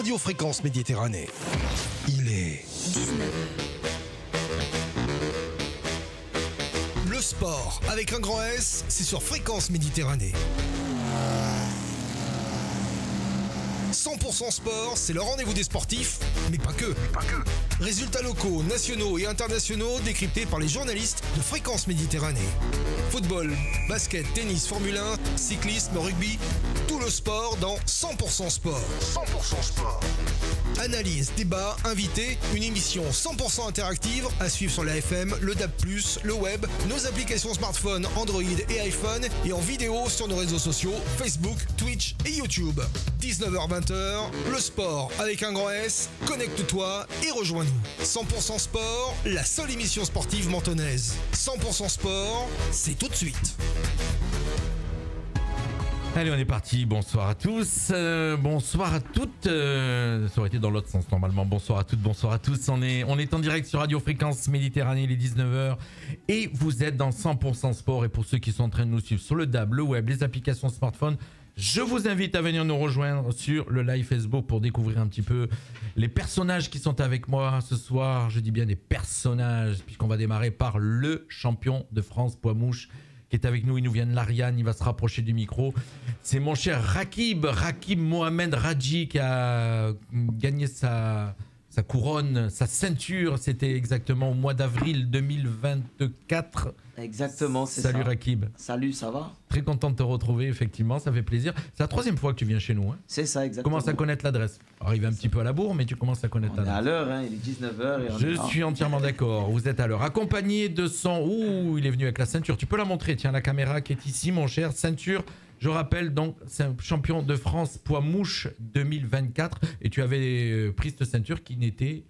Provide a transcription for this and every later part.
Radio Fréquence Méditerranée. Il est 19h. Le sport avec un grand S, c'est sur Fréquence Méditerranée. 100% sport, c'est le rendez-vous des sportifs, mais pas que. Résultats locaux, nationaux et internationaux décryptés par les journalistes de Fréquence Méditerranée. Football, basket, tennis, Formule 1, cyclisme, rugby, tout le sport dans 100% sport. 100% sport. Analyse, débat, invités, une émission 100% interactive à suivre sur la FM, le DAB+, le web, nos applications smartphones Android et iPhone et en vidéo sur nos réseaux sociaux Facebook, Twitch et YouTube. 19h-20h, le sport avec un grand S, connecte-toi et rejoins-nous. 100% sport, la seule émission sportive mentonnaise. 100% sport, c'est tout de suite. Allez, on est parti. Bonsoir à tous. Bonsoir à toutes. Ça aurait été dans l'autre sens normalement. Bonsoir à toutes, bonsoir à tous. On est en direct sur Radio Fréquence Méditerranée, les 19h. Et vous êtes dans 100% sport. Et pour ceux qui sont en train de nous suivre sur le DAB, le web, les applications smartphones, je vous invite à venir nous rejoindre sur le live Facebook pour découvrir un petit peu les personnages qui sont avec moi ce soir. Je dis bien des personnages, puisqu'on va démarrer par le champion de France poids mouche qui est avec nous. Il nous vient de l'Ariane, il va se rapprocher du micro. C'est mon cher Rakib Mohamed Radji qui a gagné sa couronne, sa ceinture. C'était exactement au mois d'avril 2024. Exactement, c'est Salut ça. Rakib. Salut, ça va? Très content de te retrouver, effectivement, ça fait plaisir. C'est la troisième fois que tu viens chez nous. Hein. C'est ça, Tu exactement. commences à connaître l'adresse. Arrive un petit peu à la bourre, mais tu commences à connaître On est à l'adresse. l'heure, hein, il est 19h. Et on est Je là. suis entièrement d'accord, vous êtes à l'heure. Accompagné de son... Ouh, il est venu avec la ceinture. Tu peux la montrer, tiens, la caméra qui est ici, mon cher. Ceinture, je rappelle, donc, c'est un champion de France poids mouche 2024. Et tu avais pris cette ceinture qui n'était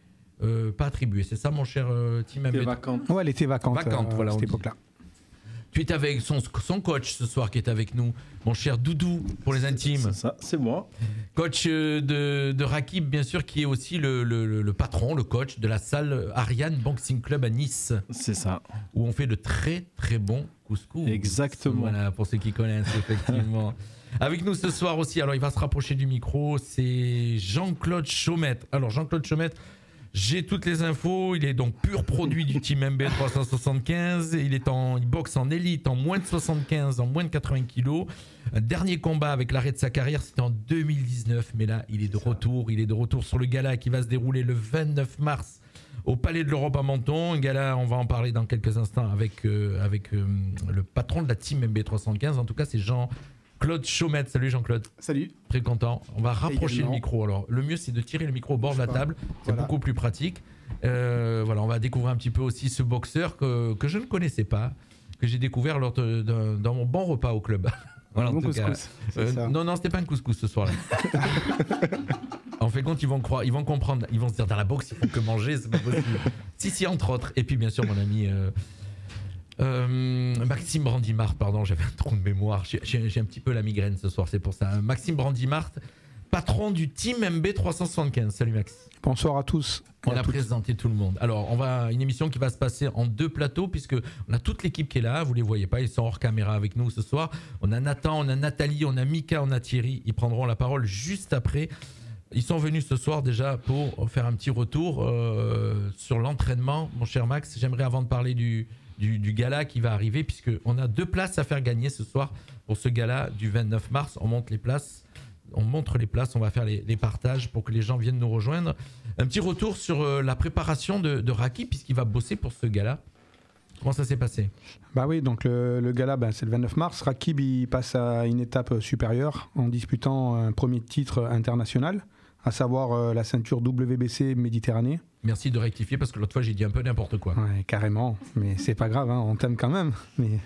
pas attribuée. C'est ça, mon cher Tim Elle était vacante. Ouais, elle était vacante, Voilà, à on cette dit. époque-là. Tu es avec son coach ce soir qui est avec nous, mon cher Doudou pour les intimes. C'est ça, c'est moi. Coach de Rakib, bien sûr, qui est aussi le patron, le coach de la salle Ariane Boxing Club à Nice, C'est ça. où on fait de très très bons couscous. Exactement. Voilà, pour ceux qui connaissent, effectivement. Avec nous ce soir aussi, alors il va se rapprocher du micro, c'est Jean-Claude Chaumette. Alors Jean-Claude Chaumette, j'ai toutes les infos, il est donc pur produit du Team MB 375, il boxe en élite en moins de 75, en moins de 80 kilos. Un dernier combat avec l'arrêt de sa carrière, c'était en 2019, mais là il est de retour sur le gala qui va se dérouler le 29 mars au Palais de l'Europe à Menton. Un gala, on va en parler dans quelques instants avec le patron de la Team MB 315, en tout cas c'est Jean-Claude Chaumette. Salut Jean-Claude. Salut. Très content. On va rapprocher Également. le micro. Alors, le mieux, c'est de tirer le micro au bord de la table. C'est Voilà. beaucoup plus pratique. Voilà, on va découvrir un petit peu aussi ce boxeur que je ne connaissais pas, que j'ai découvert lors dans mon bon repas au club. Voilà, en Bon tout cas. couscous, c'est ça. Non, c'était pas un couscous ce soir-là. En fait, compte, ils vont comprendre, ils vont se dire dans la boxe, ils font que manger, c'est pas possible. Si, entre autres. Et puis, bien sûr, mon ami. Maxime Brandimart, pardon, j'avais un trou de mémoire. J'ai un petit peu la migraine ce soir, c'est pour ça. Maxime Brandimart, patron du Team MB 375. Salut Max. Bonsoir à tous. On a présenté tout le monde. Alors, une émission qui va se passer en 2 plateaux, puisque on a toute l'équipe qui est là. Vous les voyez pas, ils sont hors caméra avec nous ce soir. On a Nathan, on a Nathalie, on a Mika, on a Thierry. Ils prendront la parole juste après. Ils sont venus ce soir déjà pour faire un petit retour sur l'entraînement. Mon cher Max, j'aimerais avant de parler du gala qui va arriver, puisqu'on a 2 places à faire gagner ce soir pour ce gala du 29 mars. On montre les places, on va faire les partages pour que les gens viennent nous rejoindre. Un petit retour sur la préparation de Rakib, puisqu'il va bosser pour ce gala. Comment ça s'est passé? Bah oui, donc le gala, c'est le 29 mars. Rakib, il passe à une étape supérieure en disputant un premier titre international, à savoir la ceinture WBC Méditerranée. Merci de rectifier, parce que l'autre fois j'ai dit un peu n'importe quoi. Ouais, carrément, mais c'est pas grave, hein, on t'aime quand même. Mais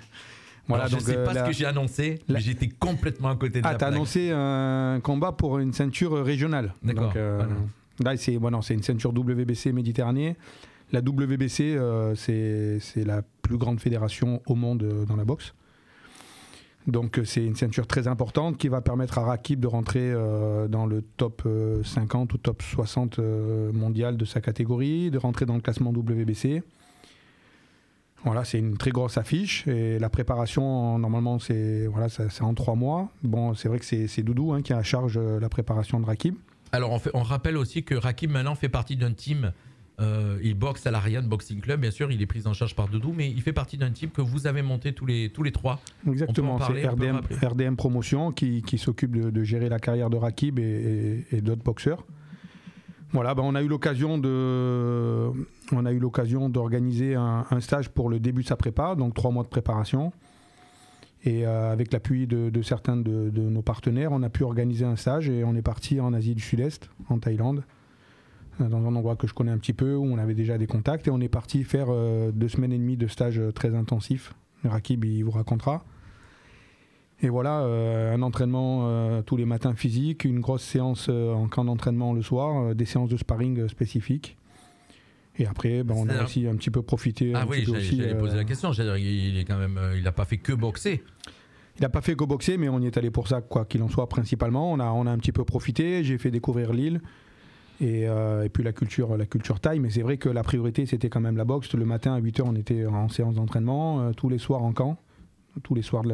voilà, Alors, je sais pas ce que j'ai annoncé, mais j'étais complètement à côté de la t'as plaque. annoncé un combat pour une ceinture régionale. D'accord. Donc, là, c'est une ceinture WBC Méditerranée. La WBC, c'est la plus grande fédération au monde dans la boxe. Donc c'est une ceinture très importante qui va permettre à Rakib de rentrer dans le top 50 ou top 60 mondial de sa catégorie, de rentrer dans le classement WBC. Voilà, c'est une très grosse affiche et la préparation, normalement, c'est en 3 mois. Bon, c'est vrai que c'est Doudou qui a à charge la préparation de Rakib. Alors on rappelle aussi que Rakib maintenant fait partie d'un team. Il boxe à l'Ariane Boxing Club, bien sûr, il est pris en charge par Doudou, mais il fait partie d'un team que vous avez monté tous les trois. Exactement, c'est RDM Promotion qui s'occupe de gérer la carrière de Rakib et d'autres boxeurs. Voilà, on a eu l'occasion d'organiser un stage pour le début de sa prépa, donc 3 mois de préparation. Et avec l'appui de certains de nos partenaires, on a pu organiser un stage et on est parti en Asie du Sud-Est, en Thaïlande, dans un endroit que je connais un petit peu, où on avait déjà des contacts. Et on est parti faire 2 semaines et demie de stage très intensif. Rakib, il vous racontera. Et voilà, un entraînement tous les matins physique, une grosse séance en camp d'entraînement le soir, des séances de sparring spécifiques. Et après, on a aussi un petit peu profité. Ah oui, j'allais poser la question. Il n'a pas fait que boxer. Il n'a pas fait que boxer, mais on y est allé pour ça, quoi qu'il en soit, principalement. On a un petit peu profité. J'ai fait découvrir l'île et puis la culture thaï. Mais c'est vrai que la priorité, c'était quand même la boxe. Le matin à 8h, on était en séance d'entraînement, tous les soirs en camp, tous les soirs.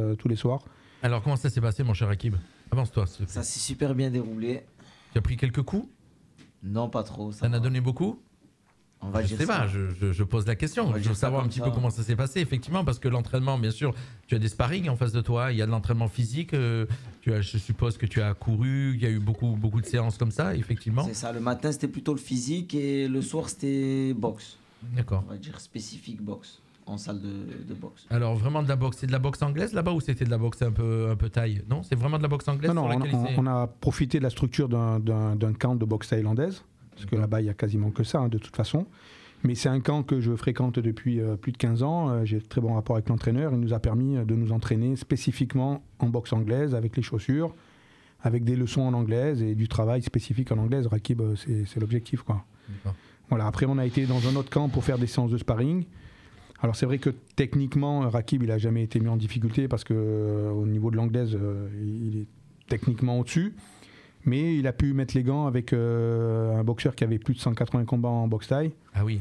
Alors, comment ça s'est passé, mon cher Rakib? Avance-toi. Ça s'est super bien déroulé. Tu as pris quelques coups? Non, pas trop. Ça en a donné beaucoup? On va dire sais ça. pas, je pose la question. Je veux savoir un petit peu comment ça s'est passé, effectivement, parce que l'entraînement, bien sûr, tu as des sparring en face de toi, il y a de l'entraînement physique, je suppose que tu as couru, il y a eu beaucoup de séances comme ça, effectivement. C'est ça, le matin c'était plutôt le physique et le soir c'était boxe. D'accord. On va dire spécifique boxe, en salle de boxe. Alors vraiment de la boxe, c'est de la boxe anglaise là-bas ou c'était de la boxe un peu thaï? Non, c'est vraiment de la boxe anglaise? Non, on a profité de la structure d'un camp de boxe thaïlandaise. Parce que là-bas, il n'y a quasiment que ça, de toute façon. Mais c'est un camp que je fréquente depuis plus de 15 ans. J'ai de très bon rapport avec l'entraîneur. Il nous a permis de nous entraîner spécifiquement en boxe anglaise, avec les chaussures, avec des leçons en anglaise et du travail spécifique en anglaise. Rakib, c'est l'objectif, quoi. Voilà. Après, on a été dans un autre camp pour faire des séances de sparring. Alors, c'est vrai que techniquement, Rakib, il n'a jamais été mis en difficulté parce qu'au niveau de l'anglaise, il est techniquement au-dessus. Mais il a pu mettre les gants avec un boxeur qui avait plus de 180 combats en boxe thaï. Ah oui.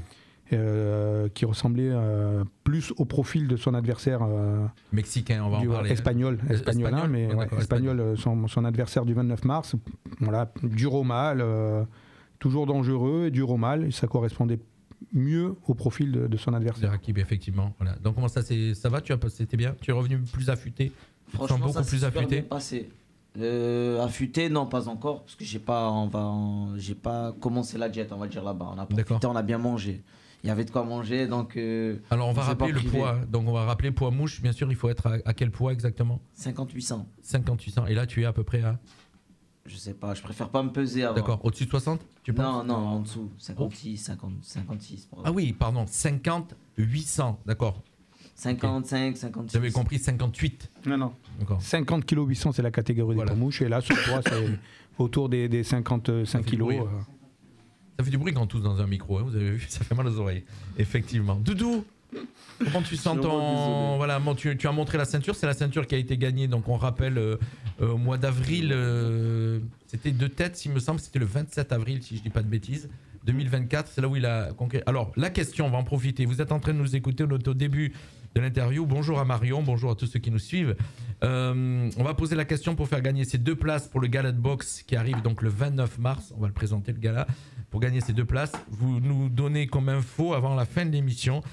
Qui ressemblait plus au profil de son adversaire. Mexicain, on va en parler. Espagnol, son adversaire du 29 mars. Voilà, dur au mal, toujours dangereux et dur au mal. Et ça correspondait mieux au profil de son adversaire. Rakib, effectivement. Voilà. Donc comment ça va? C'était bien? Tu es revenu plus affûté? Franchement, ça s'est super bien passé. Affûté, non, pas encore, parce que j'ai pas commencé la diète, on va dire là-bas. On a profité, on a bien mangé. Il y avait de quoi manger, donc. Alors on va rappeler le poids. Donc on va rappeler poids mouche. Bien sûr, il faut être à quel poids exactement? 5800. 5800. Et là, tu es à peu près à? Je sais pas, je préfère pas me peser avant. D'accord. Au-dessus de 60? Tu penses? Non, en dessous. 56. Ah oui, pardon. 800. D'accord. 55, 56. J'avais compris 58. Non. 50 kg 800, c'est la catégorie des mouches. Et là, ce poids, c'est autour des 55 kg. Ça fait du bruit quand on tousse dans un micro. Hein, vous avez vu, ça fait mal aux oreilles. Effectivement. Doudou, comment tu sens ton... Voilà, tu as montré la ceinture. C'est la ceinture qui a été gagnée. Donc, on rappelle, au mois d'avril, c'était de tête, il me semble. C'était le 27 avril, si je ne dis pas de bêtises. 2024, c'est là où il a conquis. Alors, la question, on va en profiter. Vous êtes en train de nous écouter, on est au début de l'interview. Bonjour à Marion, bonjour à tous ceux qui nous suivent. On va poser la question pour faire gagner ces 2 places pour le gala de boxe qui arrive donc le 29 mars. On va le présenter, le gala. Pour gagner ces 2 places, vous nous donnez comme info avant la fin de l'émission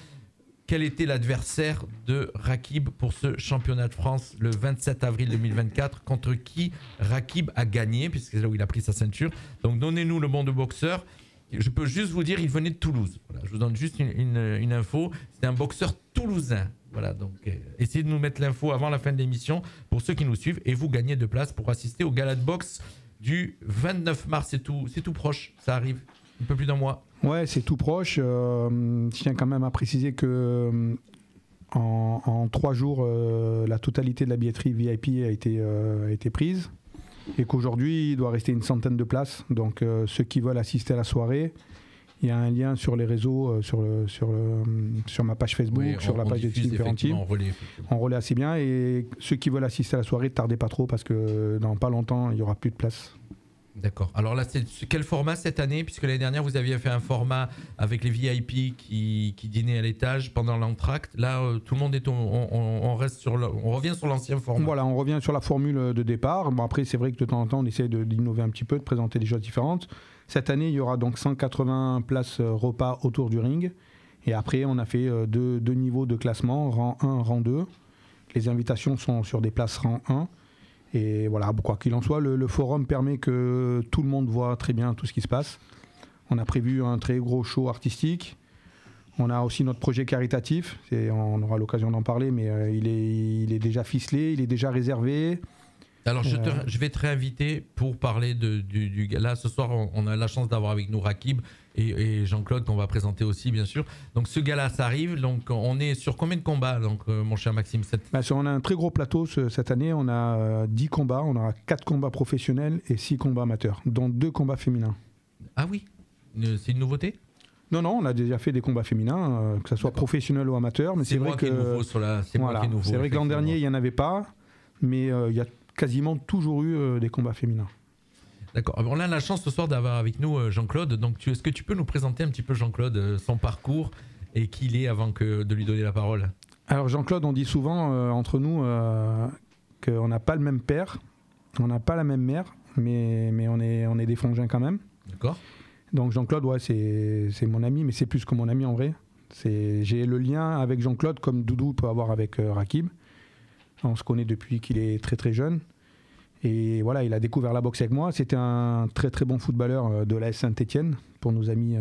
quel était l'adversaire de Rakib pour ce championnat de France le 27 avril 2024, contre qui Rakib a gagné, puisque c'est là où il a pris sa ceinture. Donc donnez-nous le bon de boxeur. Je peux juste vous dire, il venait de Toulouse. Voilà, je vous donne juste une info. C'est un boxeur toulousain. Voilà, donc essayez de nous mettre l'info avant la fin de l'émission pour ceux qui nous suivent et vous gagnez 2 places pour assister au gala de boxe du 29 mars. C'est tout proche, ça arrive un peu plus d'un mois. Ouais, c'est tout proche. Je tiens quand même à préciser que en 3 jours, la totalité de la billetterie VIP a été prise. Et qu'aujourd'hui, il doit rester une centaine de places. Donc, ceux qui veulent assister à la soirée, il y a un lien sur les réseaux, sur ma page Facebook, oui, sur la page de Team Ferranti. On relaie assez bien. Et ceux qui veulent assister à la soirée, ne tardez pas trop parce que dans pas longtemps, il n'y aura plus de place. D'accord. Alors là, c'est quel format cette année? Puisque l'année dernière, vous aviez fait un format avec les VIP qui dînaient à l'étage pendant l'entracte. Là, tout le monde est on revient sur l'ancien format. Voilà, on revient sur la formule de départ. Bon, après, c'est vrai que de temps en temps, on essaie d'innover un petit peu, de présenter des choses différentes. Cette année, il y aura donc 180 places repas autour du ring. Et après, on a fait deux niveaux de classement, rang 1, rang 2. Les invitations sont sur des places rang 1. Et voilà, quoi qu'il en soit, le forum permet que tout le monde voit très bien tout ce qui se passe. On a prévu un très gros show artistique. On a aussi notre projet caritatif. On aura l'occasion d'en parler, mais il est déjà ficelé, il est déjà réservé. Alors, je vais te réinviter pour parler du gala. Ce soir, on a la chance d'avoir avec nous Rakib et Jean-Claude, qu'on va présenter aussi, bien sûr. Donc, ce gala, ça arrive. Donc, on est sur combien de combats, donc, mon cher Maxime? On a un très gros plateau cette année. On a 10 combats. On aura 4 combats professionnels et 6 combats amateurs, dont 2 combats féminins. Ah oui? C'est une nouveauté? Non, on a déjà fait des combats féminins, que ce soit professionnel ou amateur. Mais c'est vrai que c'est vrai que l'an dernier, il n'y en avait pas. Mais il y a quasiment toujours eu des combats féminins. D'accord. On a la chance ce soir d'avoir avec nous Jean-Claude. Donc, est-ce que tu peux nous présenter un petit peu Jean-Claude, son parcours et qui il est avant de lui donner la parole? Alors Jean-Claude, on dit souvent entre nous qu'on n'a pas le même père, on n'a pas la même mère, mais on est des frangins quand même. D'accord. Donc Jean-Claude, ouais, c'est mon ami, mais c'est plus que mon ami en vrai. J'ai le lien avec Jean-Claude comme Doudou peut avoir avec Rakib. On se connaît depuis qu'il est très très jeune. Et voilà, il a découvert la boxe avec moi. C'était un très très bon footballeur de l'AS Saint-Etienne, pour nos amis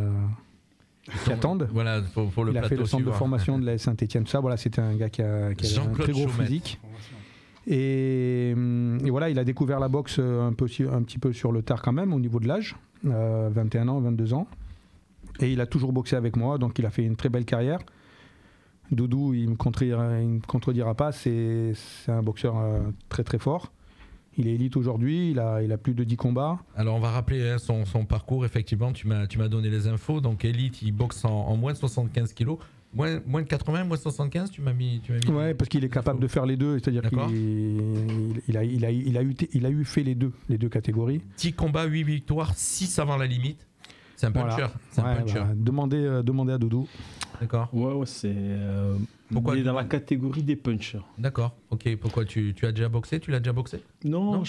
qui attendent. Voilà, pour le il a fait le centre de formation de l'AS Saint-Etienne. Ça, voilà, c'était un gars qui a un très gros physique. Et voilà, il a découvert la boxe un petit peu sur le tard quand même, au niveau de l'âge, 21 ans, 22 ans. Et il a toujours boxé avec moi, donc il a fait une très belle carrière. Doudou, il ne me contredira pas, c'est un boxeur très très fort. Il est élite aujourd'hui, il a plus de 10 combats. Alors on va rappeler son parcours, effectivement, tu m'as donné les infos. Donc élite, il boxe en moins de 75 kilos. Moins de 80, moins de 75, tu m'as mis. Ouais, parce qu'il est capable de faire les deux, c'est-à-dire qu'il a eu fait les deux catégories. 10 combats, 8 victoires, 6 avant la limite. C'est un puncher. Voilà. C'est un puncher. Voilà. Demandez à Doudou. D'accord. Ouais, c'est. Pourquoi il est dans la catégorie des punchers. D'accord. Ok. Pourquoi tu as déjà boxé? Tu l'as déjà boxé? Non.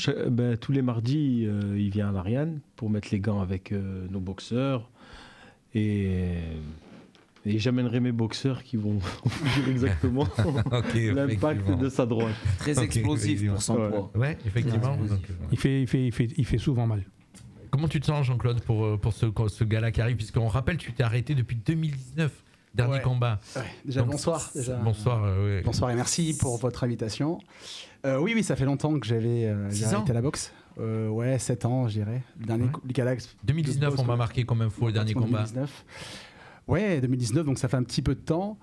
Tous les mardis, il vient à l'Ariane pour mettre les gants avec nos boxeurs et j'amènerai mes boxeurs qui vont dire exactement l'impact de sa droite. Très explosif pour son poids. Ouais, effectivement. Donc, il fait souvent mal. Comment tu te sens, Jean-Claude, pour ce gala qui arrive? Puisqu'on rappelle, tu t'es arrêté depuis 2019, dernier combat. Ouais. Déjà, donc, bonsoir. Bonsoir et merci pour votre invitation. Oui, ça fait longtemps que j'ai arrêté la boxe. 7 ans, je dirais. Le dernier gala. 2019, on m'a marqué comme info le dernier combat. 2019. Ouais, 2019, donc ça fait un petit peu de temps.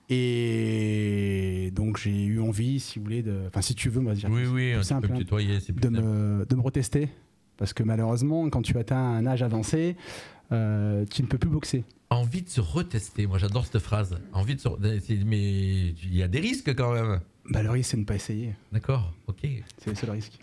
Et donc j'ai eu envie, si vous voulez, si tu veux, moi, dire oui, simple, me tutoyer, c'est plus de me retester. Parce que malheureusement, quand tu atteins un âge avancé, tu ne peux plus boxer. Envie de se retester, moi j'adore cette phrase. Mais il y a des risques quand même. Le risque, c'est de ne pas essayer. D'accord, ok. C'est le seul risque.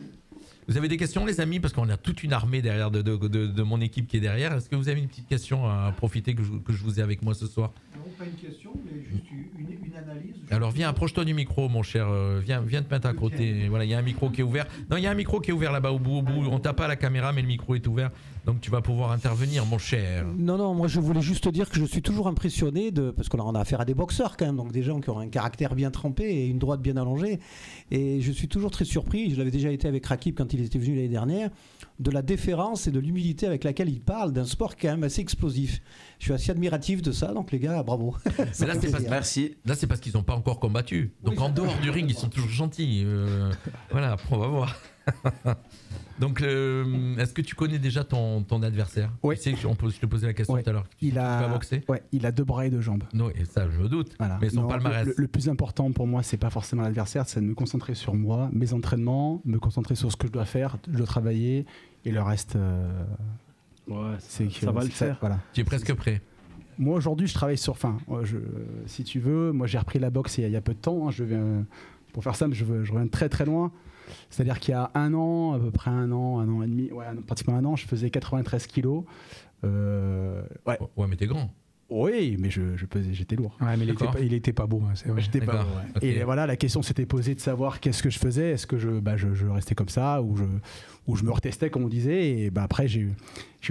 Vous avez des questions, les amis? Parce qu'on a toute une armée derrière de mon équipe qui est derrière. Est-ce que vous avez une petite question à profiter que je vous ai avec moi ce soir? Non, pas une question, mais juste une analyse. Alors viens, approche-toi du micro, mon cher. Viens te mettre à côté. Voilà, il y a un micro qui est ouvert. Non, il y a un micro qui est ouvert là-bas au bout. On tape pas à la caméra, mais le micro est ouvert. Donc tu vas pouvoir intervenir, mon cher. Non, moi je voulais juste dire que je suis toujours impressionné parce qu'on a affaire à des boxeurs quand même, donc des gens qui ont un caractère bien trempé et une droite bien allongée. Et je suis toujours très surpris, je l'avais déjà été avec Rakib quand il était venu l'année dernière, de la déférence et de l'humilité avec laquelle il parle d'un sport quand même assez explosif. Je suis assez admiratif de ça, donc les gars, bravo. Mais là, merci. Là, c'est parce qu'ils n'ont pas encore combattu. Donc en dehors du ring, ils sont toujours gentils. Voilà, après on va voir. Donc, est-ce que tu connais déjà ton adversaire? Oui. Tu sais, je te posais la question tout à l'heure. Tu vas boxer? Ouais, il a 2 bras et 2 jambes. Non, et ça, je me doute. Voilà. Mais son palmarès. Le plus important pour moi, c'est pas forcément l'adversaire, c'est de me concentrer sur moi, mes entraînements, me concentrer sur ce que je dois faire, je dois travailler, et le reste. Ça va le faire. Voilà. Tu es presque prêt. Moi, aujourd'hui, je travaille sur. Si tu veux, moi, j'ai repris la boxe il y a peu de temps. Je Pour faire simple, je reviens très très loin. C'est-à-dire qu'il y a un an, à peu près un an et demi, pratiquement un an, je faisais 93 kilos. Ouais, mais t'es grand. Oui, mais je pesais, j'étais lourd. Ouais, mais il était pas beau. Hein, c'est vrai. J'étais pas beau. Ouais. Okay. Et voilà, la question s'était posée de savoir qu'est-ce que je faisais. Est-ce que je restais comme ça ou je me retestais, comme on disait. Et après, j'ai eu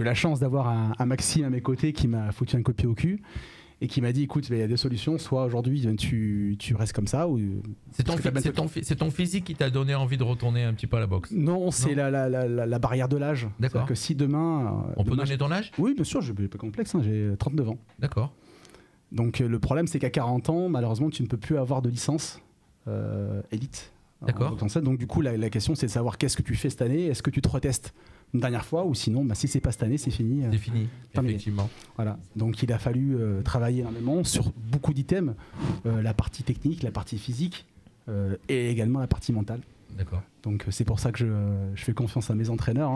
la chance d'avoir un Maxime à mes côtés qui m'a foutu un coup de pied au cul et qui m'a dit, écoute, il y a deux solutions. Soit aujourd'hui, tu restes comme ça. C'est ton physique qui t'a donné envie de retourner un petit peu à la boxe? Non, c'est la barrière de l'âge. D'accord. Que si demain... On peut donner ton âge? Oui, bien sûr, je n'ai pas complexe. Hein, j'ai 39 ans. D'accord. Donc le problème, c'est qu'à 40 ans, malheureusement, tu ne peux plus avoir de licence élite. D'accord. Donc du coup, la question, c'est de savoir qu'est-ce que tu fais cette année. Est-ce que tu te retestes une dernière fois ou sinon, si c'est pas cette année, c'est fini. C'est fini, terminé. Effectivement. Voilà. Donc il a fallu travailler énormément sur beaucoup d'items, la partie technique, la partie physique et également la partie mentale. D'accord. Donc c'est pour ça que je fais confiance à mes entraîneurs.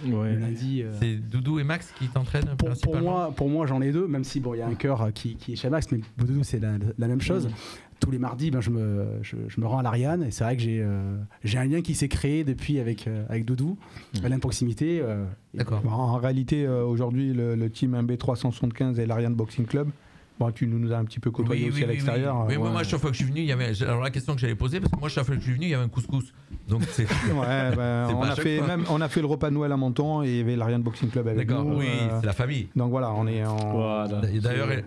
Lundi, c'est Doudou et Max qui t'entraînent principalement. Pour moi, j'en ai deux, même si il y a un cœur qui est chez Max, mais Doudou c'est la même chose. Tous les mardis, je me rends à l'Ariane et c'est vrai que j'ai un lien qui s'est créé depuis avec Doudou, à l'improximité. D'accord. En réalité, aujourd'hui, le team MB375 et l'Ariane Boxing Club. Bon, tu nous as un petit peu côtoyé aussi à l'extérieur. Oui, moi, chaque fois que je suis venu, il y avait. Alors, la question que j'allais poser, parce que moi, chaque fois que je suis venu, il y avait un couscous. Donc, c'est. On a fait le repas de Noël à Menton et il y avait l'Ariane Boxing Club avec nous. D'accord, oui, c'est la famille. Donc voilà, on est en. Voilà.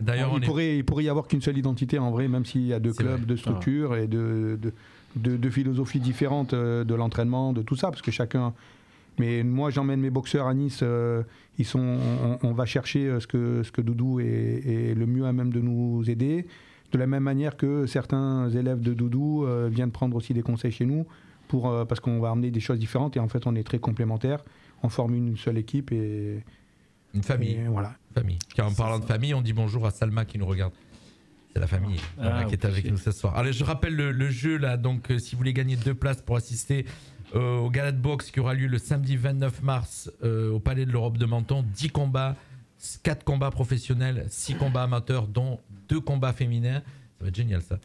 D'ailleurs, il pourrait y avoir qu'une seule identité en vrai, même s'il y a deux clubs, deux structures et deux philosophies différentes de l'entraînement, de tout ça, parce que chacun. Mais moi, j'emmène mes boxeurs à Nice. On va chercher ce que Doudou est le mieux à même de nous aider. De la même manière que certains élèves de Doudou viennent prendre aussi des conseils chez nous parce qu'on va amener des choses différentes et en fait, on est très complémentaires. On forme une seule équipe et une famille. Et voilà. Famille. Car en parlant de famille, on dit bonjour à Salma qui nous regarde. C'est la famille qui est avec nous ce soir. Allez, je rappelle le jeu là. Donc, si vous voulez gagner 2 places pour assister au gala de boxe qui aura lieu le samedi 29 mars au Palais de l'Europe de Menton, 10 combats, 4 combats professionnels, 6 combats amateurs, dont 2 combats féminins. Ça va être génial ça.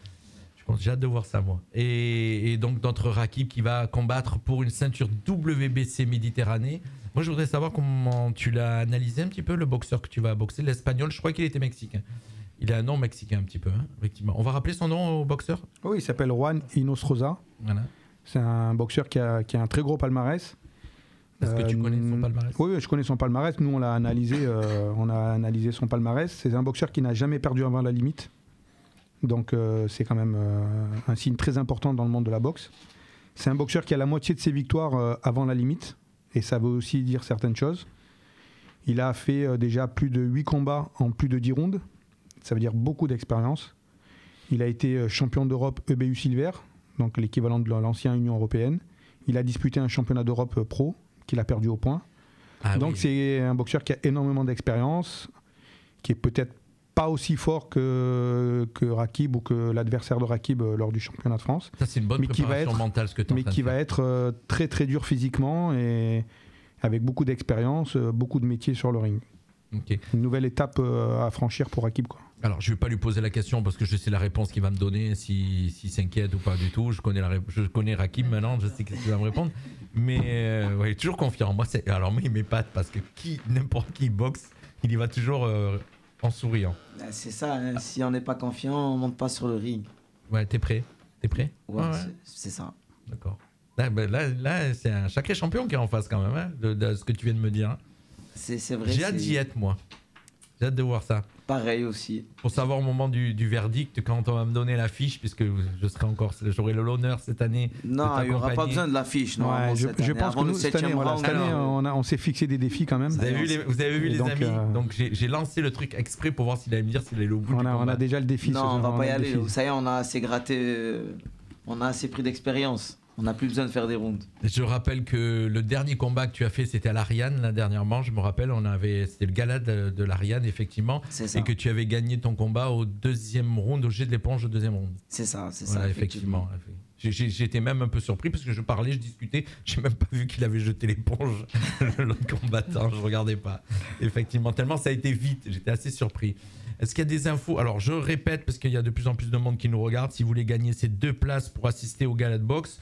J'ai hâte de voir ça moi. Et donc notre Rakib qui va combattre pour une ceinture WBC Méditerranée. Moi je voudrais savoir comment tu l'as analysé un petit peu, le boxeur que tu vas boxer, l'Espagnol. Je crois qu'il était mexicain. Il a un nom mexicain un petit peu, hein, effectivement. On va rappeler son nom au boxeur? Oui, il s'appelle Juan Inostroza. Voilà. C'est un boxeur qui a un très gros palmarès. Est-ce que tu connais son palmarès? Oui, je connais son palmarès. Nous, on l'a analysé, on a analysé son palmarès. C'est un boxeur qui n'a jamais perdu avant la limite. Donc, c'est quand même un signe très important dans le monde de la boxe. C'est un boxeur qui a la moitié de ses victoires avant la limite. Et ça veut aussi dire certaines choses. Il a fait déjà plus de 8 combats en plus de 10 rounds. Ça veut dire beaucoup d'expérience. Il a été champion d'Europe EBU Silver, donc l'équivalent de l'ancienne Union européenne. Il a disputé un championnat d'Europe pro qu'il a perdu au point. Donc c'est un boxeur qui a énormément d'expérience, qui est peut-être pas aussi fort que Rakib ou que l'adversaire de Rakib lors du championnat de France. Ça c'est une bonne préparation mentale ce que tu es en train de faire. Mais qui va être très très dur physiquement et avec beaucoup d'expérience, beaucoup de métier sur le ring. Okay. Une nouvelle étape à franchir pour Rakib, quoi. Alors, je ne vais pas lui poser la question parce que je sais la réponse qu'il va me donner, s'il s'inquiète ou pas du tout. Je connais Rakib maintenant, je sais ce qu'il va me répondre. Mais ouais, toujours confiant. Moi, il m'épate parce que n'importe qui boxe, il y va toujours en souriant. C'est ça, hein. Si on n'est pas confiant, on ne monte pas sur le ring. Ouais, t'es prêt? Ouais, c'est ça. D'accord. Là, c'est un sacré champion qui est en face quand même, hein, de ce que tu viens de me dire. C'est vrai. J'ai hâte d'y être, moi. J'ai hâte de voir ça. Pareil aussi. Pour savoir au moment du verdict, quand on va me donner l'affiche, puisque j'aurai l'honneur cette année. Non, il n'y aura pas besoin de l'affiche. Ouais, je pense que nous, cette année, on s'est fixé des défis quand même. Vous avez vu les amis. Donc j'ai lancé le truc exprès pour voir s'il allait me dire s'il allait au bout. On a déjà le défi. Non, on va pas y aller. Ça y est, on a assez gratté. On a assez pris d'expérience. On n'a plus besoin de faire des rounds. Je rappelle que le dernier combat que tu as fait, c'était à l'Ariane, là, dernièrement. Je me rappelle, c'était le gala de l'Ariane, effectivement. C'est ça. Et que tu avais gagné ton combat au 2e round, au jet de l'éponge au 2e round. C'est ça, voilà, effectivement. J'étais même un peu surpris parce que je parlais, je discutais, j'ai même pas vu qu'il avait jeté l'éponge, l'autre combattant, je regardais pas. Effectivement, tellement ça a été vite, j'étais assez surpris. Est-ce qu'il y a des infos? Alors je répète parce qu'il y a de plus en plus de monde qui nous regarde. Si vous voulez gagner ces 2 places pour assister au Gala de boxe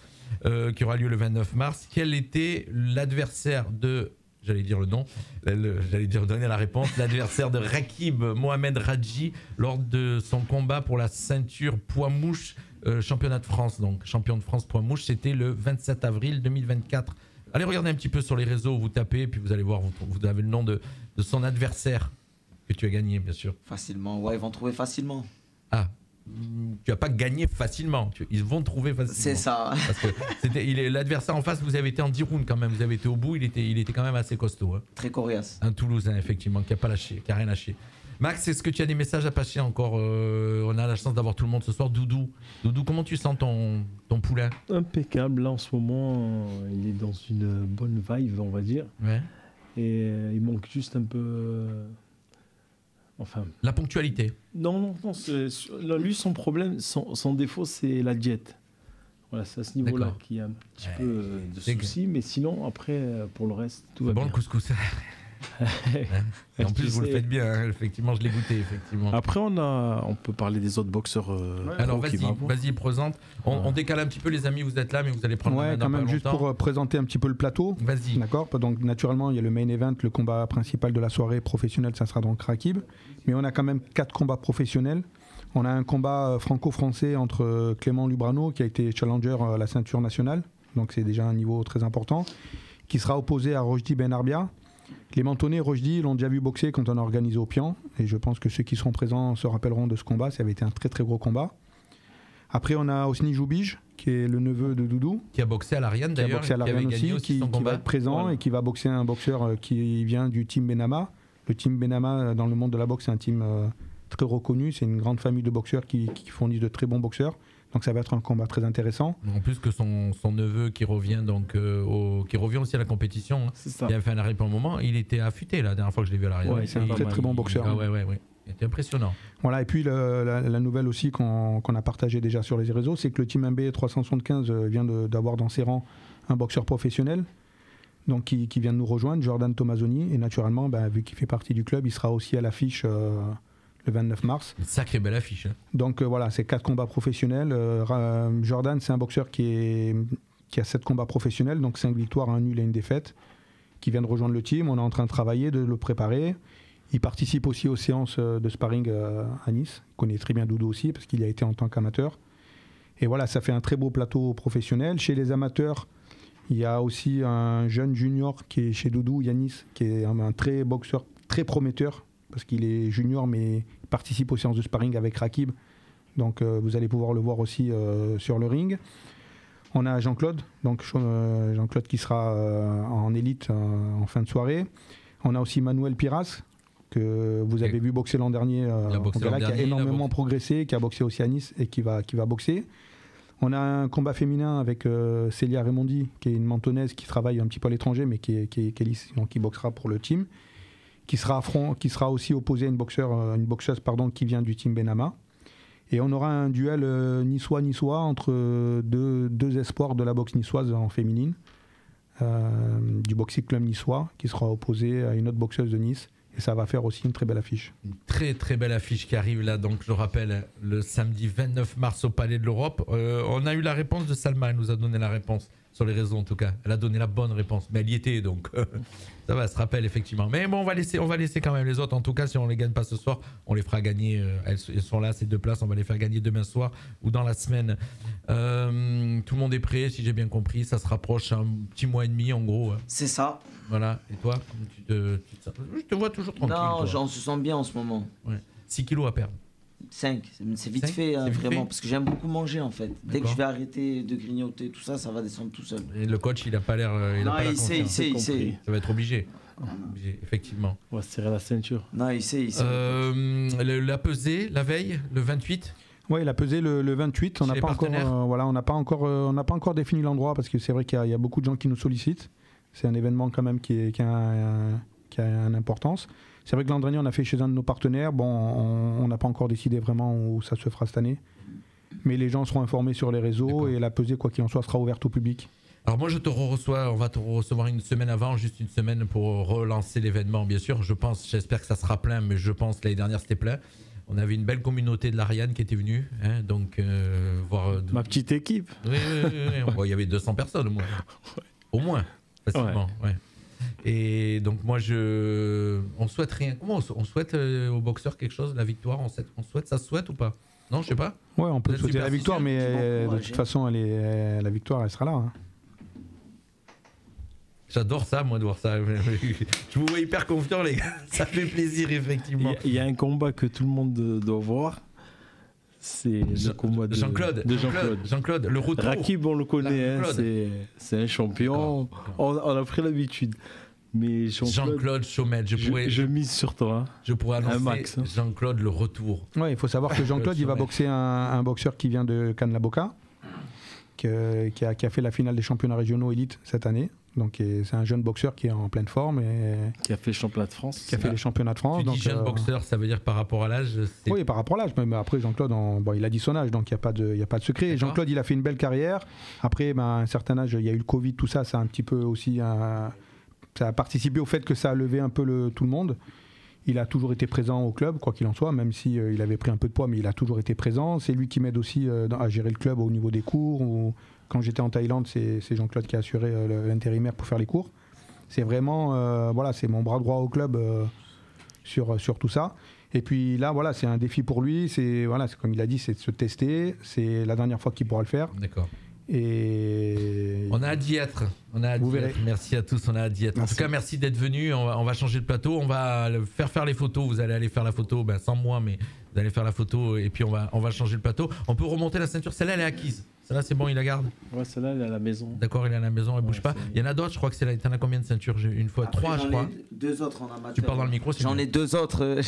qui aura lieu le 29 mars, quel était l'adversaire de... J'allais dire le nom, donner la réponse. L'adversaire de Rakib Mohamed Radji lors de son combat pour la ceinture poids-mouche, championnat de France. Donc, champion de France poids-mouche, c'était le 27 avril 2024. Allez regarder un petit peu sur les réseaux, vous tapez, et puis vous allez voir, vous avez le nom de son adversaire que tu as gagné, bien sûr. Facilement, ouais, ils vont trouver facilement. Ah, tu n'as pas gagné facilement, ils vont trouver facilement. C'est ça. Parce que l'adversaire en face, vous avez été en 10 rounds quand même, vous avez été au bout, il était quand même assez costaud. Hein. Très coriace. Un Toulousain, effectivement, qui n'a rien lâché. Max, est-ce que tu as des messages à passer encore? On a la chance d'avoir tout le monde ce soir. Doudou, comment tu sens ton poulain? Impeccable, là en ce moment, il est dans une bonne vibe, on va dire. Ouais. Et il manque juste un peu... Enfin, la ponctualité. Non, lui, son problème, son défaut, c'est la diète. Voilà, c'est à ce niveau-là qu'il y a un petit peu de soucis, mais sinon, après, pour le reste, tout va bien. Bon, le couscous. Et en plus, vous le faites bien, hein. Effectivement, je l'ai goûté. Effectivement. Après, on peut parler des autres boxeurs. Alors, vas-y, présente. On décale un petit peu, les amis, vous êtes là, mais vous allez prendre la main quand même, juste pour présenter un petit peu le plateau. Vas-y. D'accord. Donc, naturellement, il y a le main event, le combat principal de la soirée professionnelle, ça sera donc Rakib. Mais on a quand même 4 combats professionnels. On a un combat franco-français entre Clément Lubrano, qui a été challenger à la ceinture nationale. Donc, c'est déjà un niveau très important. Qui sera opposé à Rojdi Benarbia. Les Mentonnais et Rojdi l'ont déjà vu boxer quand on a organisé au Pian, et je pense que ceux qui seront présents se rappelleront de ce combat, ça avait été un très très gros combat. Après on a Osni Joubij, qui est le neveu de Doudou. Qui a boxé à l'Ariane d'ailleurs, qui va être présent et qui va boxer un boxeur qui vient du team Benama. Le team Benama dans le monde de la boxe c'est un team très reconnu, c'est une grande famille de boxeurs qui fournissent de très bons boxeurs. Donc ça va être un combat très intéressant. En plus que son neveu qui revient qui revient aussi à la compétition, il a fait un arrêt pour un moment, il était affûté la dernière fois que je l'ai vu à l'arrière. Ouais, c'est un très très bon boxeur. Ouais. Il était impressionnant. Voilà, et puis la nouvelle aussi qu'on a partagée déjà sur les réseaux, c'est que le team MB 375 vient d'avoir dans ses rangs un boxeur professionnel, donc qui vient de nous rejoindre, Jordan Tomazoni, et naturellement, vu qu'il fait partie du club, il sera aussi à l'affiche le 29 mars. Une sacrée belle affiche. Hein. Donc voilà, c'est 4 combats professionnels. Jordan, c'est un boxeur qui a 7 combats professionnels, donc 5 victoires, 1 nul et 1 défaite, qui vient de rejoindre le team. On est en train de travailler, de le préparer. Il participe aussi aux séances de sparring à Nice. Il connaît très bien Doudou aussi, parce qu'il y a été en tant qu'amateur. Et voilà, ça fait un très beau plateau professionnel. Chez les amateurs, il y a aussi un jeune junior qui est chez Doudou, Yanis, qui est un très boxeur, très prometteur, parce qu'il est junior, mais il participe aux séances de sparring avec Rakib. Donc vous allez pouvoir le voir aussi sur le ring. On a Jean-Claude, donc Jean-Claude qui sera en élite en fin de soirée. On a aussi Manuel Piras, que vous avez vu boxer l'an dernier, qui a énormément progressé, qui a boxé aussi à Nice et qui va boxer. On a un combat féminin avec Célia Raimondi, qui est une mentonnaise qui travaille un petit peu à l'étranger, mais qui boxera pour le team. Qui sera aussi opposé à une boxeuse qui vient du team Benama. Et on aura un duel niçois entre deux espoirs de la boxe niçoise en féminine, du Boxing Club niçois, qui sera opposé à une autre boxeuse de Nice. Et ça va faire aussi une très belle affiche. Une très très belle affiche qui arrive là, donc je rappelle, le samedi 29 mars au Palais de l'Europe. On a eu la réponse de Salma, elle nous a donné la réponse. Sur les réseaux en tout cas, elle a donné la bonne réponse, mais elle y était donc ça va, se rappelle effectivement. Mais bon, on va laisser quand même les autres. En tout cas, si on les gagne pas ce soir, on les fera gagner. Elles sont là, ces 2 places, on va les faire gagner demain soir ou dans la semaine. Tout le monde est prêt, si j'ai bien compris. Ça se rapproche un petit mois et demi en gros. C'est ça. Voilà. Et toi, je te vois toujours tranquille. Non, j'en se sens bien en ce moment. Ouais. 6 kilos à perdre. 5, c'est vite fait, vraiment, parce que j'aime beaucoup manger en fait. Dès que je vais arrêter de grignoter, tout ça, ça va descendre tout seul. Et le coach, il a pas l'air. Il sait. Ça va être obligé. Effectivement. On va se serrer la ceinture. Non, il sait. La pesée, la veille, le 28. Oui, la pesée le 28. On n'a pas encore défini l'endroit, parce que c'est vrai qu'il y a beaucoup de gens qui nous sollicitent. C'est un événement quand même qui a une importance. C'est vrai que l'an dernier, on a fait chez un de nos partenaires. Bon, on n'a pas encore décidé vraiment où ça se fera cette année. Mais les gens seront informés sur les réseaux et la pesée, quoi qu'il en soit, sera ouverte au public. Alors moi je te reçois, on va te recevoir une semaine avant, juste une semaine pour relancer l'événement bien sûr. J'espère que ça sera plein, mais je pense que l'année dernière c'était plein. On avait une belle communauté de l'Ariane qui était venue, hein, donc voir... Ma petite équipe. Oui. Bon, il y avait 200 personnes au moins. Au moins, facilement. Ouais. Et donc moi on souhaite rien. Comment on souhaite aux boxeurs quelque chose, la victoire, on souhaite, ça se souhaite ou pas? Non, je sais pas. Ouais, on peut souhaiter la victoire, mais de toute façon la victoire elle sera là. Hein. J'adore ça, moi, de voir ça. Je vous vois hyper confiant, les gars. Ça fait plaisir, effectivement. Il y a un combat que tout le monde doit voir. C'est le combat de Jean-Claude, le retour. Rakib, on le connaît, hein, c'est un champion. On a pris l'habitude. Mais Jean-Claude Chaumel, je mise sur toi. Hein. Je pourrais annoncer max, hein. Jean-Claude le retour. Ouais, il faut savoir que Jean-Claude, il va boxer un boxeur qui vient de Cannes-la-Boca, qui a fait la finale des championnats régionaux élite cette année. Donc c'est un jeune boxeur qui est en pleine forme et qui a fait le championnat de France. Qui a fait les championnats de France. Tu dis jeune boxeur, ça veut dire par rapport à l'âge? Oui, par rapport à l'âge. Mais après Jean-Claude, il a dit son âge, donc il n'y a pas de secret. Jean-Claude, il a fait une belle carrière. Après, à un certain âge, il y a eu le Covid, tout ça, ça a un petit peu aussi, ça a participé au fait que ça a levé un peu tout le monde. Il a toujours été présent au club, quoi qu'il en soit, même si il avait pris un peu de poids, mais il a toujours été présent. C'est lui qui m'aide aussi à gérer le club au niveau des cours. Quand j'étais en Thaïlande, c'est Jean-Claude qui a assuré l'intérimaire pour faire les cours. C'est vraiment, c'est mon bras droit au club sur tout ça. Et puis là, c'est un défi pour lui. C'est comme il a dit, c'est de se tester. C'est la dernière fois qu'il pourra le faire. D'accord. Et on a hâte d'y être. Merci à tous, on a hâte d'y être. En tout cas, merci d'être venus. On va changer de plateau. On va faire les photos. Vous allez aller faire la photo, sans moi, mais vous allez faire la photo et puis on va changer le plateau. On peut remonter la ceinture. Celle-là, elle est acquise. Celle-là, c'est bon, il la garde. Ouais, celle-là, elle est à la maison. D'accord, il est à la maison, elle bouge pas. Il y en a d'autres, je crois que c'est là. T'en as combien de ceintures? Une fois, après, 3, je crois. 2 autres en amateur. Tu parles dans le micro, J'en ai 2 autres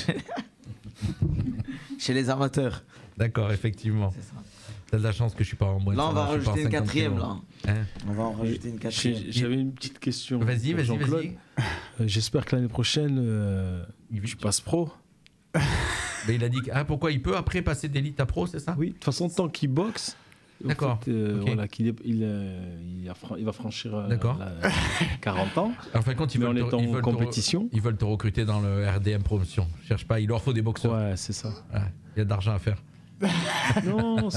chez les amateurs. D'accord, effectivement. C'est ça. T'as de la chance que je suis pas en moins. Là, on va rajouter une 4e. Là. On va en rajouter une 4e. J'avais une petite question. Vas-y. J'espère que l'année prochaine, je passe pro. Mais il a dit pourquoi il peut après passer d'élite à pro, c'est ça? Oui, de toute façon, tant qu'il boxe. D'accord. Voilà, il va franchir 40 ans. Enfin, quand ils veulent en compétition. Ils veulent te recruter dans le RDM Promotion. Cherche pas, il leur faut des boxeurs. Ouais, c'est ça. Il y a de l'argent à faire. Non,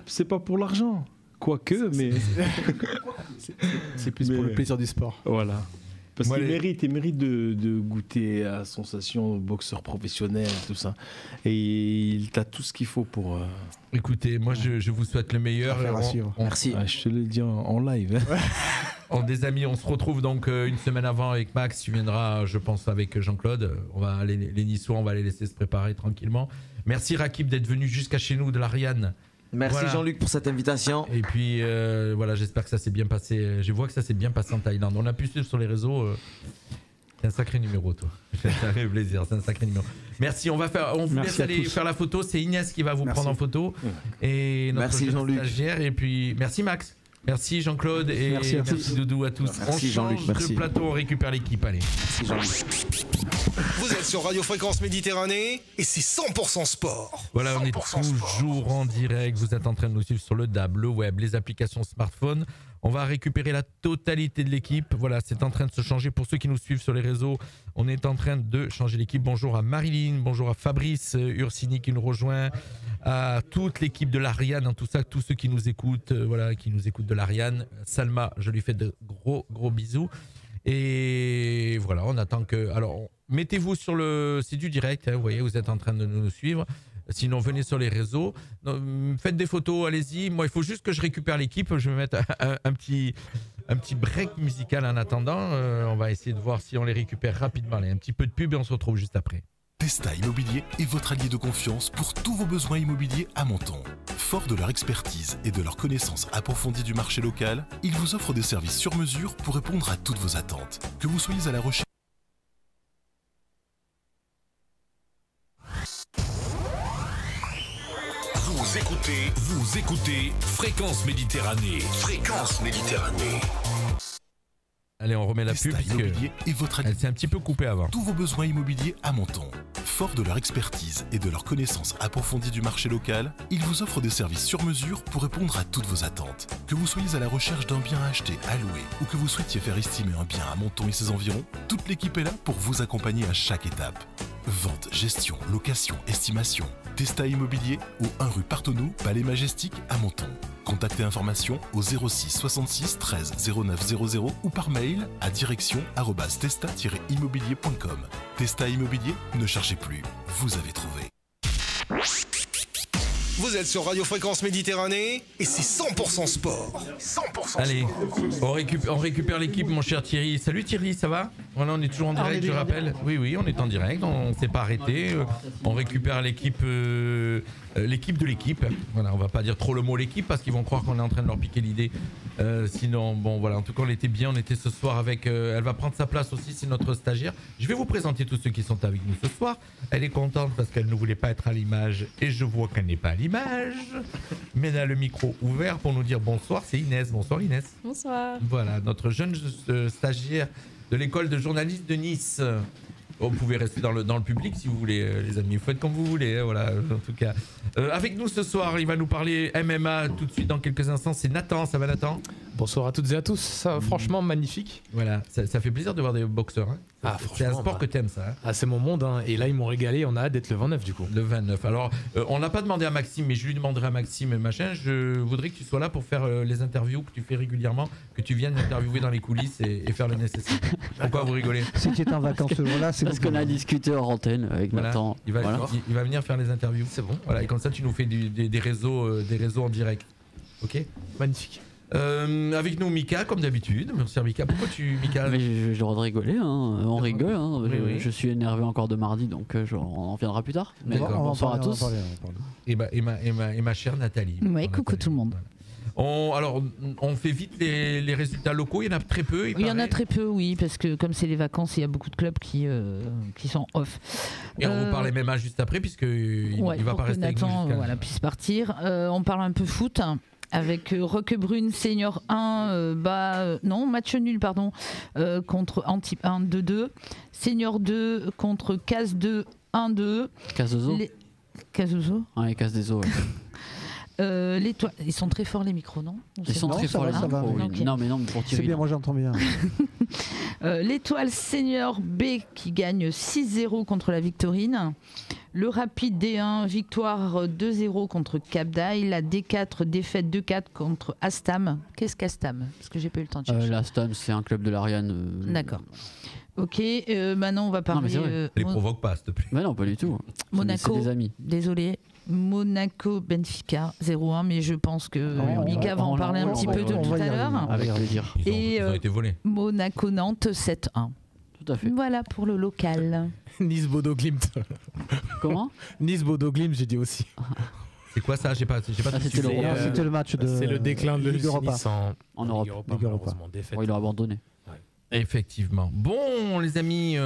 c'est pas pour l'argent. Quoique, mais. C'est plus pour le plaisir du sport. Voilà. Parce qu'il mérite de goûter à la sensation boxeur professionnel, tout ça. Et il a tout ce qu'il faut pour. Écoutez, moi je vous souhaite le meilleur. Merci. Je te le dis en live. Des amis, on se retrouve donc une semaine avant avec Max. Tu viendras, je pense, avec Jean-Claude. On va aller, les Niçois, on va les laisser se préparer tranquillement. Merci Rakib d'être venu jusqu'à chez nous de l'Ariane. Merci Jean-Luc pour cette invitation. Et puis j'espère que ça s'est bien passé. Je vois que ça s'est bien passé en Thaïlande. On a pu suivre sur les réseaux. C'est un sacré numéro, toi. Ça fait plaisir, c'est un sacré numéro. Merci, on vous laisse aller faire la photo. C'est Inès qui va vous prendre en photo. Et notre stagiaire. Et puis merci Max. Merci Jean-Claude et merci Doudou à tous. Merci Jean-Luc. De plateau, on récupère l'équipe. Allez. Merci Jean-Luc. Vous êtes sur Radio Fréquence Méditerranée et c'est 100% sport. Voilà, on est toujours en direct. Vous êtes en train de nous suivre sur le DAB, le web, les applications smartphone. On va récupérer la totalité de l'équipe. Voilà, c'est en train de se changer. Pour ceux qui nous suivent sur les réseaux, on est en train de changer l'équipe. Bonjour à Marilyn, bonjour à Fabrice Ursini qui nous rejoint, à toute l'équipe de l'Ariane, tout ça, tous ceux qui nous écoutent, qui nous écoutent de l'Ariane. Salma, je lui fais de gros bisous. Et voilà, on attend que. Alors, mettez-vous sur le. C'est du direct, vous voyez, vous êtes en train de nous suivre. Sinon, venez sur les réseaux. Faites des photos, allez-y. Moi, il faut juste que je récupère l'équipe. Je vais mettre un petit break musical en attendant. On va essayer de voir si on les récupère rapidement. Allez, un petit peu de pub et on se retrouve juste après. Testa Immobilier est votre allié de confiance pour tous vos besoins immobiliers à Menton. Fort de leur expertise et de leur connaissance approfondie du marché local, ils vous offrent des services sur mesure pour répondre à toutes vos attentes. Que vous soyez à la recherche. Vous écoutez Fréquence Méditerranée. Fréquence Méditerranée. Allez, on remet la pub parce que et votre elle s'est un petit peu coupée avant. Tous vos besoins immobiliers à Menton. Fort de leur expertise et de leur connaissance approfondie du marché local, ils vous offrent des services sur mesure pour répondre à toutes vos attentes. Que vous soyez à la recherche d'un bien à acheter, à louer, ou que vous souhaitiez faire estimer un bien à Menton et ses environs, toute l'équipe est là pour vous accompagner à chaque étape. Vente, gestion, location, estimation. Testa Immobilier au 1 rue Partenou, Palais Majestic à Menton. Contactez informations au 06 66 13 09 00 ou par mail à direction@testa-immobilier.com. Testa Immobilier, ne cherchez plus, vous avez trouvé. Vous êtes sur Radio Fréquence Méditerranée et c'est 100% sport. 100% Allez, sport. on récupère l'équipe, mon cher Thierry. Salut Thierry, ça va? Voilà, on est toujours en direct, je rappelle. Oui, on est en direct, on ne s'est pas arrêté. On récupère l'équipe de l'équipe. Voilà, on va pas dire trop le mot l'équipe parce qu'ils vont croire qu'on est en train de leur piquer l'idée. Sinon, bon voilà, en tout cas on était bien, on était ce soir avec... elle va prendre sa place aussi, c'est notre stagiaire. Je vais vous présenter tous ceux qui sont avec nous ce soir. Elle est contente parce qu'elle ne voulait pas être à l'image et je vois qu'elle n'est pas à l'image. Mais elle a le micro ouvert pour nous dire bonsoir, c'est Inès. Bonsoir Inès. Bonsoir. Voilà, notre jeune stagiaire de l'école de journalisme de Nice. Vous pouvez rester dans le public si vous voulez, les amis. Faites comme vous voulez, hein, voilà, en tout cas. Avec nous ce soir, il va nous parler MMA tout de suite dans quelques instants. C'est Nathan, ça va Nathan? Bonsoir à toutes et à tous, ça, franchement magnifique. Voilà, ça fait plaisir de voir des boxeurs. Hein. C'est un sport que t'aimes ça. Hein. Ah, c'est mon monde, hein. Et là ils m'ont régalé, on a hâte d'être le 29 du coup. Le 29, alors on n'a pas demandé à Maxime, mais je lui demanderai à Maxime machin, je voudrais que tu sois là pour faire les interviews que tu fais régulièrement, que tu viennes interviewer dans les coulisses et faire le nécessaire. Pourquoi vous rigolez? Si tu es en vacances ce jour-là, c'est parce qu'on a discuté hors antenne avec Nathan. Il va venir faire les interviews. C'est bon. Voilà, et comme ça tu nous fais des réseaux en direct. Ok? Magnifique. Avec nous Mika comme d'habitude. Merci Mika. Pourquoi Mika? Mais j'ai le droit de rigoler, hein. On rigole. Hein. Oui. Je suis énervé encore de mardi, donc on en reviendra plus tard. Mais bonsoir à tous. Et ma chère Nathalie. Ouais, coucou tout le monde. On fait vite les résultats locaux, il y en a très peu. Il y en a très peu, oui, parce que comme c'est les vacances, il y a beaucoup de clubs qui sont off. Et on vous parle MMA juste après, puisqu'il ne va pas rester avec nous jusqu'à... puisse partir. On parle un peu foot. Avec Roquebrune Senior 1, match nul, pardon, contre Antibes 1, 2-2. Senior 2 contre Case 2, 1-2. Casozo Casozo Ouais, Case des Eaux. Ouais. Ils sont très forts les micros, non? Ils sont très forts les micros, oui. Okay. Non, mais pour Thierry. C'est bien, moi j'entends bien. L'Étoile Senior B qui gagne 6-0 contre la Victorine. Le Rapide D1, victoire 2-0 contre Cap d'Aille. La D4, défaite 2-4 contre Astam. Qu'est-ce qu'Astam? Parce que j'ai pas eu le temps de chercher. L'Astam, c'est un club de l'Ariane. D'accord. Ok, maintenant on va parler... Ne les provoque pas, s'il te plaît. Mais non, pas du tout. Monaco, c'est des amis. Désolé. Monaco Benfica 0-1, mais je pense que Mika va en parler un petit peu de tout à l'heure. Avec plaisir. Ils ont été volés. Monaco Nantes 7-1. Tout à fait. Voilà pour le local. Nice Bodo Glimt. Comment? Nice Bodo Glimt, j'ai dit aussi. C'est quoi ça? J'ai pas C'était le match de. C'est le déclin de Ligue Europa. En Europe. Ligue Europa. Il a abandonné. Effectivement. Bon, les amis,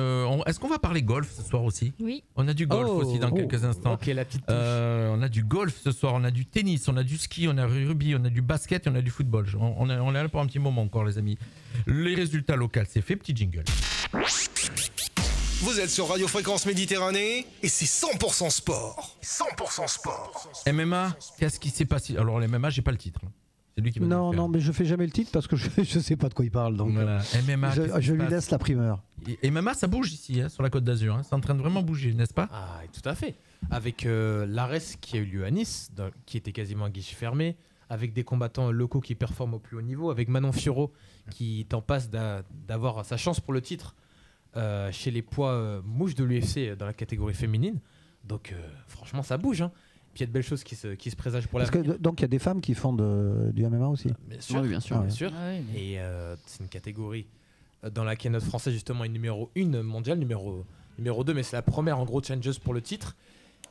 est-ce qu'on va parler golf ce soir aussi? Oui. On a du golf aussi dans quelques instants. Ok, la petite touche. On a du golf ce soir, on a du tennis, on a du ski, on a du rugby, on a du basket et on a du football. On est là pour un petit moment encore, les amis. Les résultats locaux, c'est fait. Petit jingle. Vous êtes sur Radio Fréquence Méditerranée et c'est 100% sport. 100% sport. MMA, qu'est-ce qui s'est passé? Alors, les MMA, j'ai pas le titre. C'est lui qui va Non, mais je fais jamais le titre parce que je sais pas de quoi il parle. Donc voilà. MMA, je lui laisse la primeur. Et MMA, ça bouge ici, sur la Côte d'Azur. C'est en train de vraiment bouger, n'est-ce pas? Ah, tout à fait. Avec l'ARES qui a eu lieu à Nice, qui était quasiment un guichet fermé, avec des combattants locaux qui performent au plus haut niveau, avec Manon Fiorot qui est en passe d'avoir sa chance pour le titre chez les poids mouches de l'UFC dans la catégorie féminine. Donc franchement, ça bouge. Hein. Puis il y a de belles choses qui se présagent pour l'avenir. Donc il y a des femmes qui font du MMA aussi. Bien sûr, oui, bien sûr. Bien sûr. Ah, oui, mais... Et c'est une catégorie dans laquelle notre Français justement est numéro 1 mondial, numéro 2, mais c'est la première en gros challengeuse pour le titre.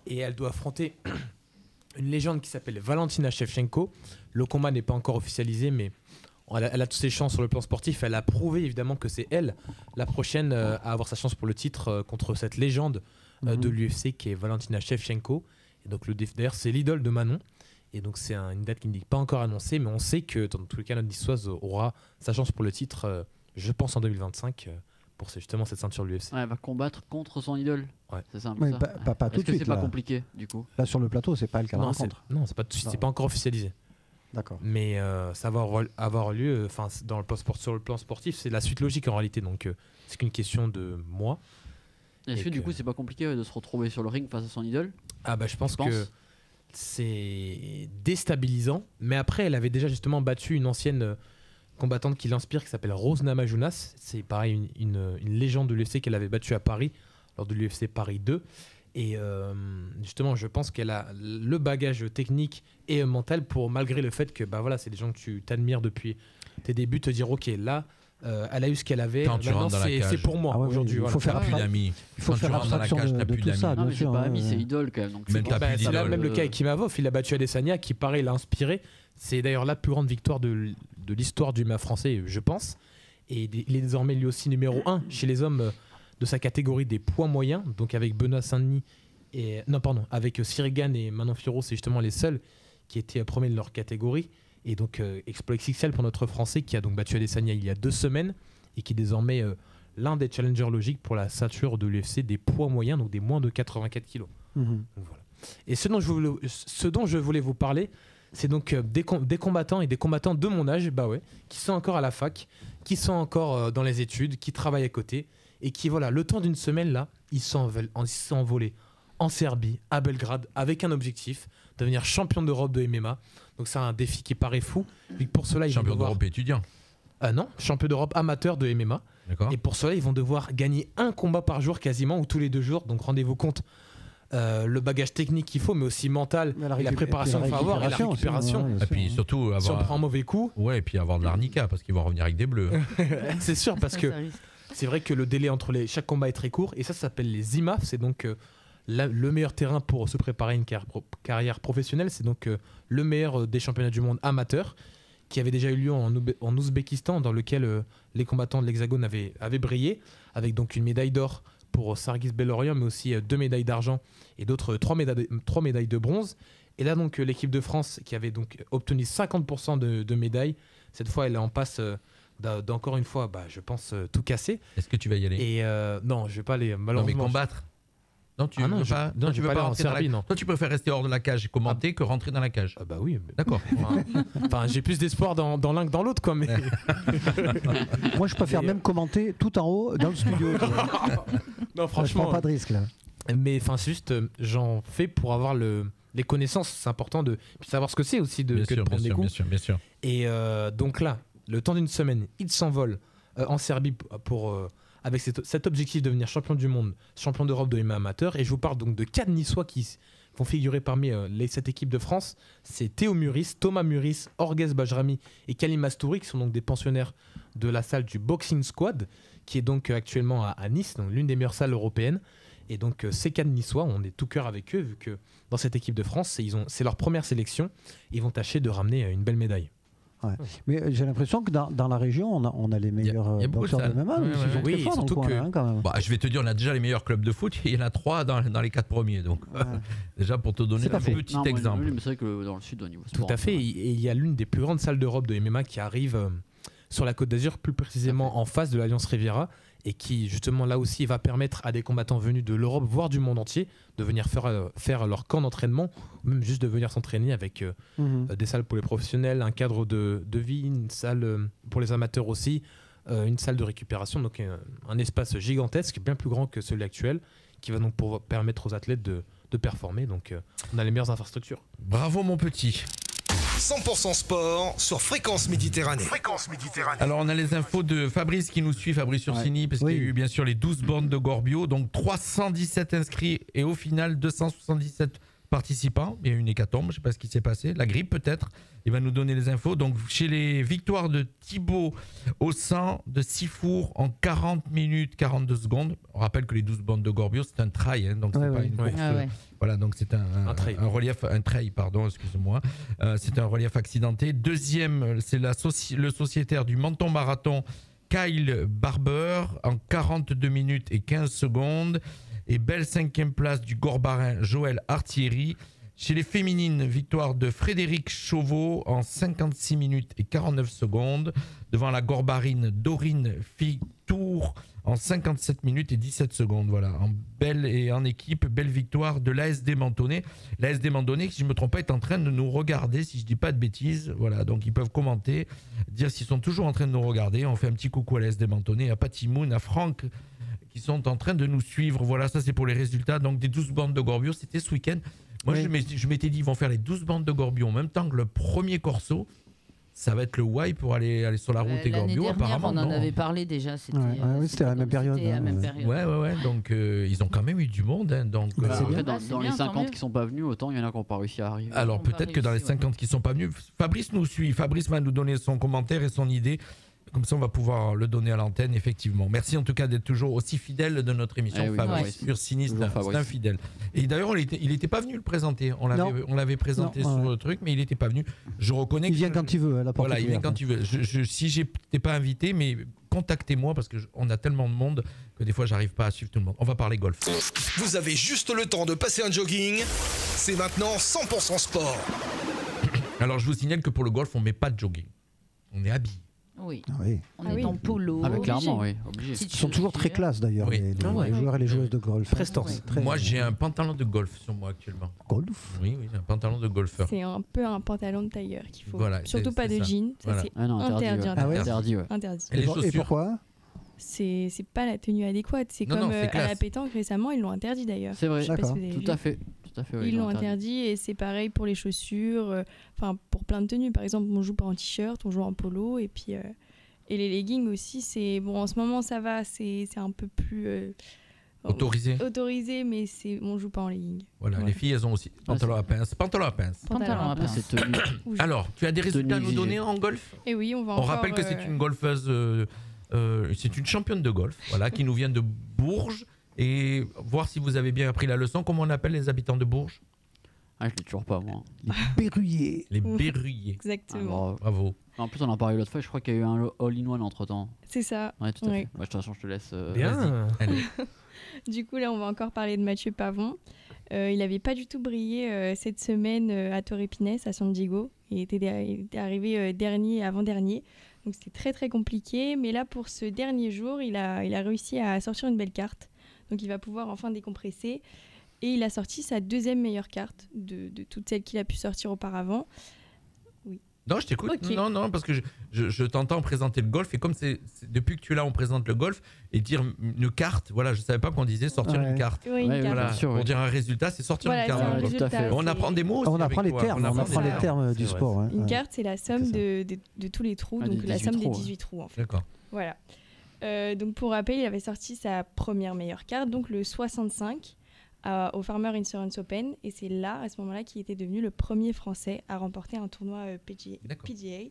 Et elle doit affronter une légende qui s'appelle Valentina Shevchenko. Le combat n'est pas encore officialisé, mais elle a toutes ses chances sur le plan sportif. Elle a prouvé évidemment que c'est elle la prochaine à avoir sa chance pour le titre contre cette légende de l'UFC qui est Valentina Shevchenko. Et donc d'ailleurs c'est l'idole de Manon. Et donc c'est une date qui n'est pas encore annoncée, mais on sait que dans tous les cas notre niçoise aura sa chance pour le titre, je pense en 2025, pour justement cette ceinture de l'UFC. Ouais, elle va combattre contre son idole. Ouais. C'est ça. Mais pas tout de suite. C'est pas compliqué du coup. Là sur le plateau, c'est pas le cas de rencontre. Non, c'est pas encore officialisé. D'accord. Mais ça va avoir lieu. Enfin, sur le plan sportif, c'est la suite logique en réalité. Donc c'est qu'une question de mois. Est-ce que du coup, c'est pas compliqué de se retrouver sur le ring face à son idole? Ah bah je pense que c'est déstabilisant. Mais après, elle avait déjà justement battu une ancienne combattante qui l'inspire, qui s'appelle Rose Namajunas. C'est pareil, une légende de l'UFC qu'elle avait battue à Paris lors de l'UFC Paris 2. Et justement, je pense qu'elle a le bagage technique et mental pour, malgré le fait que bah voilà, c'est des gens que tu t'admires depuis tes débuts, te dire ok, là, elle a eu ce qu'elle avait. Quand tu rentres dans la cage, c'est pour moi aujourd'hui. Il faut faire plus d'amis. Il faut faire abstraction de tout ça. Non, mais j'ai pas ami, c'est idole quand même. Donc c'est là même le cas avec Kimavov, il a battu Adesanya, qui pareil l'a inspiré. C'est d'ailleurs la plus grande victoire de l'histoire du MMA français, je pense. Et il est désormais lui aussi numéro 1 chez les hommes de sa catégorie des poids moyens, donc avec Benoît Saint-Denis avec Cyril Gane et Manon Fiorot, c'est justement les seuls qui étaient premiers de leur catégorie. Et donc exploit XXL pour notre Français qui a donc battu Adesanya il y a 2 semaines et qui est désormais l'un des challengers logiques pour la ceinture de l'UFC des poids moyens, donc des moins de 84 kilos. Donc, voilà. Et ce dont je voulais vous parler, c'est donc des combattants et des combattants de mon âge, bah ouais, qui sont encore à la fac, qui sont encore dans les études, qui travaillent à côté et qui, voilà, le temps d'une semaine là, ils sont envolés en Serbie, à Belgrade, avec un objectif, devenir champion d'Europe de MMA. Donc c'est un défi qui paraît fou. Vu que pour cela, champion d'Europe étudiant. Non, champion d'Europe amateur de MMA. D'accord. Et pour cela, ils vont devoir gagner un combat par jour quasiment, ou tous les 2 jours. Donc rendez-vous compte le bagage technique qu'il faut, mais aussi mental, et la préparation qu'il faut avoir, et la récupération. Et puis surtout avoir... Si on prend un mauvais coup... Ouais, et puis avoir de l'arnica, parce qu'ils vont revenir avec des bleus. C'est sûr, parce que c'est vrai que le délai entre chaque combat est très court. Et ça s'appelle les IMAF. C'est donc... le meilleur terrain pour se préparer à une carrière professionnelle, c'est donc le meilleur des championnats du monde amateurs qui avait déjà eu lieu en Ouzbékistan, dans lequel les combattants de l'Hexagone avaient brillé, avec donc une médaille d'or pour Sargis Belorian, mais aussi 2 médailles d'argent et d'autres 3 médailles de bronze. Et là donc l'équipe de France qui avait donc obtenu 50% de médailles, cette fois elle est en passe d'encore une fois, je pense, tout casser. Est-ce que tu vas y aller? Et non, je vais pas aller malheureusement. Non, mais combattre. Non, tu veux pas. Non, tu veux pas rentrer Serbie, non. Toi, tu préfères rester hors de la cage et commenter que rentrer dans la cage. Bah oui. D'accord. Enfin, j'ai plus d'espoir dans l'un que dans l'autre, quoi. Mais moi, je préfère même commenter tout en haut dans le studio. Non, franchement, je prends pas de risque là. Mais enfin, c'est juste, j'en fais pour avoir les connaissances. C'est important de savoir ce que c'est aussi de prendre des coups. Bien sûr. Et donc là, le temps d'une semaine, ils s'envolent en Serbie avec cet objectif de devenir champion du monde, champion d'Europe de MMA amateur. Et je vous parle donc de 4 Niçois qui vont figurer parmi cette équipe de France. C'est Théo Muris, Thomas Muris, Orges Bajrami et Kalim Mastouri, qui sont donc des pensionnaires de la salle du Boxing Squad, qui est donc actuellement à Nice, donc l'une des meilleures salles européennes. Et donc ces 4 Niçois, on est tout cœur avec eux, vu que dans cette équipe de France, c'est leur première sélection. Ils vont tâcher de ramener une belle médaille. Ouais. Mais j'ai l'impression que dans la région, on a les meilleurs boxeurs de MMA. Oui, surtout que... quand même. Je vais te dire, on a déjà les meilleurs clubs de foot. Il y en a 3 dans les 4 premiers. Donc, déjà pour te donner un petit exemple. Mais c'est vrai que dans le sud, au niveau sport. Tout à fait. Et il y a l'une des plus grandes salles d'Europe de MMA qui arrive sur la Côte d'Azur, plus précisément en face de l'Alliance Riviera, et qui justement là aussi va permettre à des combattants venus de l'Europe, voire du monde entier, de venir faire leur camp d'entraînement, ou même juste de venir s'entraîner avec des salles pour les professionnels, un cadre de vie, une salle pour les amateurs aussi, une salle de récupération, donc un espace gigantesque, bien plus grand que celui actuel, qui va donc permettre aux athlètes de performer. Donc on a les meilleures infrastructures. Bravo mon petit. 100% sport sur Fréquence Méditerranée. Alors on a les infos de Fabrice qui nous suit, Fabrice Ursini, parce qu'il y a eu bien sûr les 12 bornes de Gorbio, donc 317 inscrits et au final 277 participants. Il y a eu une hécatombe, je ne sais pas ce qui s'est passé, la grippe peut-être. Il va nous donner les infos. Donc chez les victoires de Thibaut au 100 de Sifour en 40 minutes 42 secondes. On rappelle que les 12 bandes de Gorbio c'est un trail, donc c'est pas une course. Voilà, donc c'est un trail, pardon, excusez-moi. C'est un relief accidenté. Deuxième, c'est le sociétaire du Menton Marathon, Kyle Barber en 42 minutes et 15 secondes. Et belle 5e place du Gorbarin Joël Artieri. Chez les féminines, victoire de Frédéric Chauveau en 56 minutes et 49 secondes devant la Gorbarine Dorine tours en 57 minutes et 17 secondes. Voilà, en équipe, belle victoire de l'ASD Mentonnet. L'ASD Mentonnet, si je ne me trompe pas, est en train de nous regarder, si je ne dis pas de bêtises. Voilà, donc ils peuvent commenter, dire s'ils sont toujours en train de nous regarder. On fait un petit coucou à l'ASD Mentonnet, à Patimoun, à Franck, qui sont en train de nous suivre. Voilà, ça c'est pour les résultats. Donc des 12 bandes de Gorbio, c'était ce week-end. Moi, je m'étais dit, ils vont faire les 12 bandes de Gorbio en même temps que le premier corso. Ça va être le why pour aller sur la route et Gorbio, apparemment. On en avait parlé déjà. C'était à la même période. Ouais. Donc, ils ont quand même eu du monde. Hein, donc, dans les 50 qui ne sont pas venus, autant il y en a qui n'ont pas réussi à arriver. Alors, peut-être que dans les 50 qui ne sont pas venus, Fabrice nous suit. Fabrice va nous donner son commentaire et son idée. Comme ça, on va pouvoir le donner à l'antenne, effectivement. Merci en tout cas d'être toujours aussi fidèle de notre émission. Fabrice sur Sinistre, c'est un fidèle. Et d'ailleurs, il n'était pas venu le présenter. On l'avait présenté sur le truc, mais il n'était pas venu. Je reconnais. Il vient quand il veut. Voilà, il vient quand il veut. Si je n'étais pas invité, mais contactez-moi parce qu'on a tellement de monde que des fois, j'arrive pas à suivre tout le monde. On va parler golf. Vous avez juste le temps de passer un jogging. C'est maintenant 100% sport. Alors, je vous signale que pour le golf, on met pas de jogging. On est habillé. Oui. On est en polo. Ah bah clairement, oui. Ils sont toujours très classe d'ailleurs, les joueurs et les joueuses de golf. Prestance. Moi, j'ai un pantalon de golf sur moi actuellement. Golf ? Oui, j'ai un pantalon de golfeur. C'est un peu un pantalon de tailleur qu'il faut. Voilà, surtout pas de jean. Ça, c'est interdit. Interdit. Et pourquoi ? C'est pas la tenue adéquate. C'est comme à la pétanque récemment, ils l'ont interdit d'ailleurs. C'est vrai, tout à fait. Ils l'ont interdit et c'est pareil pour les chaussures, pour plein de tenues. Par exemple, on joue pas en t-shirt, on joue en polo et puis et les leggings aussi. C'est bon en ce moment ça va, c'est un peu plus autorisé, mais on joue pas en legging. Voilà, les filles elles ont aussi pantalon à pince. Alors, tu as des résultats à nous donner en golf ? Et oui, on rappelle que c'est une golfeuse, c'est une championne de golf, voilà, qui nous vient de Bourges. Et voir si vous avez bien appris la leçon. Comment on appelle les habitants de Bourges ? Ah, je l'ai toujours pas, moi. Les Berruyers. Les Berruyers. Exactement. Bravo. En plus, on en parlait l'autre fois. Je crois qu'il y a eu un all-in-one entre-temps. C'est ça. Ouais, tout à fait. De toute façon, je te laisse. Bien. Allez. Du coup, là, on va encore parler de Mathieu Pavon. Il n'avait pas du tout brillé cette semaine à Torrey Pines, à San Diego. Il était arrivé avant-dernier. Donc, c'était très, très compliqué. Mais là, pour ce dernier jour, il a réussi à sortir une belle carte. Donc il va pouvoir enfin décompresser. Et il a sorti sa deuxième meilleure carte de toutes celles qu'il a pu sortir auparavant. Oui. Non, je t'écoute. Okay. Non, parce que je t'entends présenter le golf. Et comme c'est depuis que tu es là, on présente le golf. Et dire une carte, voilà, je ne savais pas qu'on disait sortir une carte. Oui, une carte. Voilà, pour dire un résultat, c'est sortir une carte. Tout à fait. On apprend des mots aussi. On apprend les termes, les termes du sport. Hein. Une carte, c'est la somme de tous les trous. Donc la somme des 18 trous, en fait. D'accord. Voilà. Donc pour rappel, il avait sorti sa première meilleure carte, donc le 65 au Farmer Insurance Open, et c'est là, à ce moment-là, qu'il était devenu le premier Français à remporter un tournoi PGA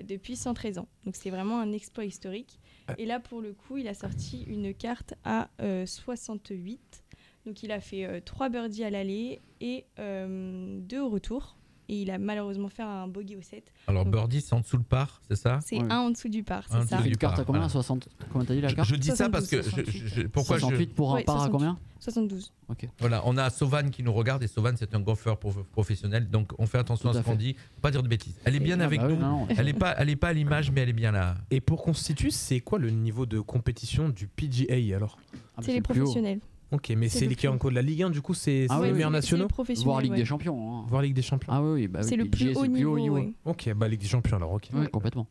depuis 113 ans. Donc c'est vraiment un exploit historique. Et là, pour le coup, il a sorti une carte à 68. Donc il a fait 3 birdies à l'aller et 2 au retour. Et il a malheureusement fait un bogey au 7. Alors, birdie, c'est en dessous le par, c'est ça ? C'est un en dessous du par, c'est ça. Du carte à combien ? 60 ? Comment t'as dit la carte ? Je dis 72, ça parce que... Pourquoi 68 pour un par à combien ? 72. Ok. Voilà, on a Sauvan qui nous regarde et Sauvan, c'est un golfeur professionnel. Donc, on fait attention à ce qu'on dit. Faut pas dire de bêtises. Elle est bien avec nous. Elle est pas à l'image, mais elle est bien là. Et pour constituer, c'est quoi le niveau de compétition du PGA alors ? C'est les professionnels. Ok, mais c'est l'équivalent de la Ligue 1, du coup, c'est les meilleurs nationaux ? Voire Ligue des Champions. Voire Ligue des Champions. Ah oui, c'est le plus haut niveau. Ok, Ligue des Champions alors, ok. Oui, complètement.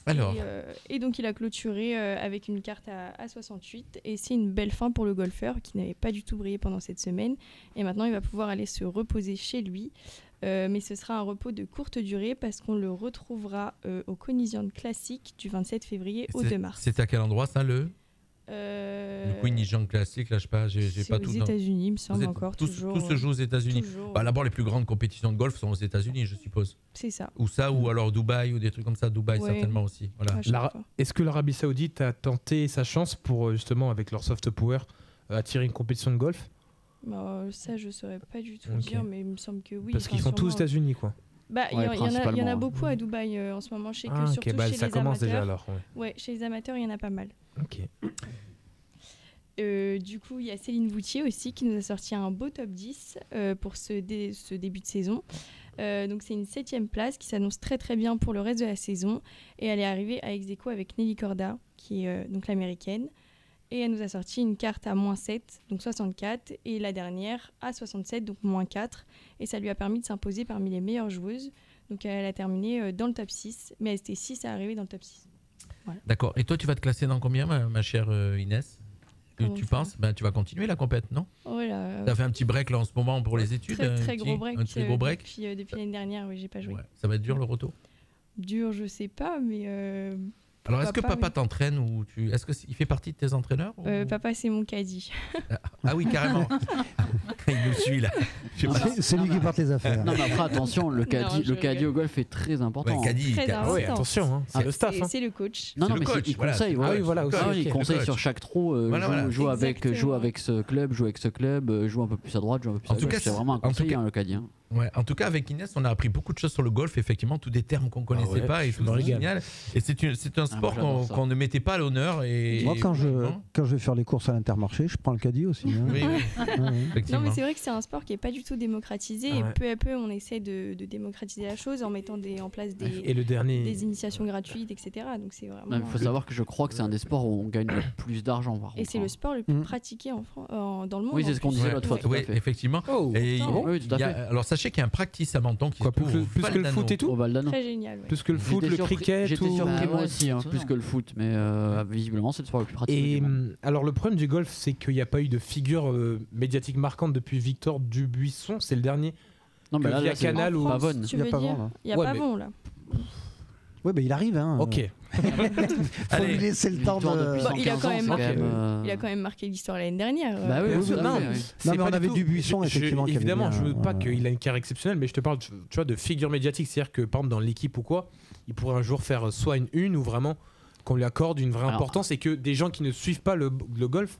Alors. Et donc il a clôturé avec une carte à 68, et c'est une belle fin pour le golfeur qui n'avait pas du tout brillé pendant cette semaine, et maintenant il va pouvoir aller se reposer chez lui, mais ce sera un repos de courte durée parce qu'on le retrouvera au Conisland Classic du 27 février au 2 mars. C'est à quel endroit ça, le Conisland Classic, là, je sais pas, j'ai pas tout. C'est aux États-Unis, il me semble encore. Tout se joue aux États-Unis. D'abord, les plus grandes compétitions de golf sont aux États-Unis, je suppose. C'est ça. Ou ça, ou alors Dubaï, ou des trucs comme ça. Dubaï, certainement aussi. Voilà. Est-ce que l'Arabie Saoudite a tenté sa chance pour, justement, avec leur soft power, attirer une compétition de golf ? Ça, je saurais pas du tout dire, mais il me semble que oui. Parce qu'ils sont tous aux États-Unis, quoi. Il y en a beaucoup à Dubaï en ce moment. Je sais que surtout chez ça les commence amateurs. Déjà alors. Ouais, chez les amateurs, il y en a pas mal. Ok. Du coup, il y a Céline Voutier aussi qui nous a sorti un beau top 10 pour ce début de saison, Donc c'est une 7e place qui s'annonce très très bien pour le reste de la saison. Et elle est arrivée à ex-aequo avec Nelly Korda, qui est donc l'américaine. Et elle nous a sorti une carte à -7, donc 64, et la dernière à 67, donc -4. Et ça lui a permis de s'imposer parmi les meilleures joueuses. Donc elle a terminé dans le top 6, mais elle était 6 à arriver dans le top 6. Voilà. D'accord. Et toi, tu vas te classer dans combien, ma chère Inès ? Tu penses tu vas continuer la compète, non ? Voilà. Tu as fait un petit break là en ce moment pour les études. Très gros break. Un très gros break. Depuis l'année dernière, oui, j'ai pas joué. Ouais. Ça va être dur le retour ? Dur, je sais pas, mais... Alors, est-ce que papa t'entraîne ou est-ce qu'il fait partie de tes entraîneurs ou... Papa, c'est mon caddie. Ah oui, carrément. Il nous suit là. C'est lui qui porte les affaires. Non, mais après, attention, le caddie au golf est très important. Ouais, caddie, oui, attention, c'est le staff. C'est le coach. Non, mais il conseille. Voilà. Voilà, aussi, il conseille sur chaque trou. Joue avec ce club, joue avec ce club, joue un peu plus à droite, joue un peu plus à gauche. C'est vraiment un conseil, le caddie. Ouais, en tout cas, avec Inès, on a appris beaucoup de choses sur le golf, effectivement, tous des termes qu'on ne connaissait pas et tout, c'est génial. Et c'est un sport qu'on ne mettait pas à l'honneur. Moi, quand je vais faire les courses à l'Intermarché, je prends le caddie aussi. Hein. Oui. Non, mais c'est vrai que c'est un sport qui n'est pas du tout démocratisé. Et peu à peu, on essaie de démocratiser la chose en mettant en place des initiations gratuites, etc. Donc c'est vraiment... Il faut savoir que je crois que c'est un des des sports où on gagne le plus d'argent. Et c'est le sport le plus pratiqué dans le monde. Oui, c'est ce qu'on disait l'autre fois. Oui, effectivement. Oui, tout à fait. Alors sachez qu'il y a un practice à Menton qui se trouve plus que le foot et tout. Très génial. Plus que le foot, le cricket. J'étais surpris moi aussi, plus que le foot, mais visiblement c'est le sport le plus pratiqué. Et alors le problème du golf, c'est qu'il n'y a pas eu de figure médiatique marquante depuis Victor Dubuisson. C'est le dernier. Non, mais là, Canal ou Pavone. Il y a Pavon là. Oui, mais il arrive. Hein. Ok. Faut lui laisser le temps de. Il a quand même marqué l'histoire l'année dernière. Bah oui, non, mais on avait Dubuisson, effectivement. Évidemment, je ne veux pas qu'il ait une carrière exceptionnelle, mais je te parle de figure médiatique. C'est-à-dire que, par exemple, dans l'équipe ou quoi, il pourrait un jour faire soit une ou vraiment qu'on lui accorde une vraie importance et que des gens qui ne suivent pas le golf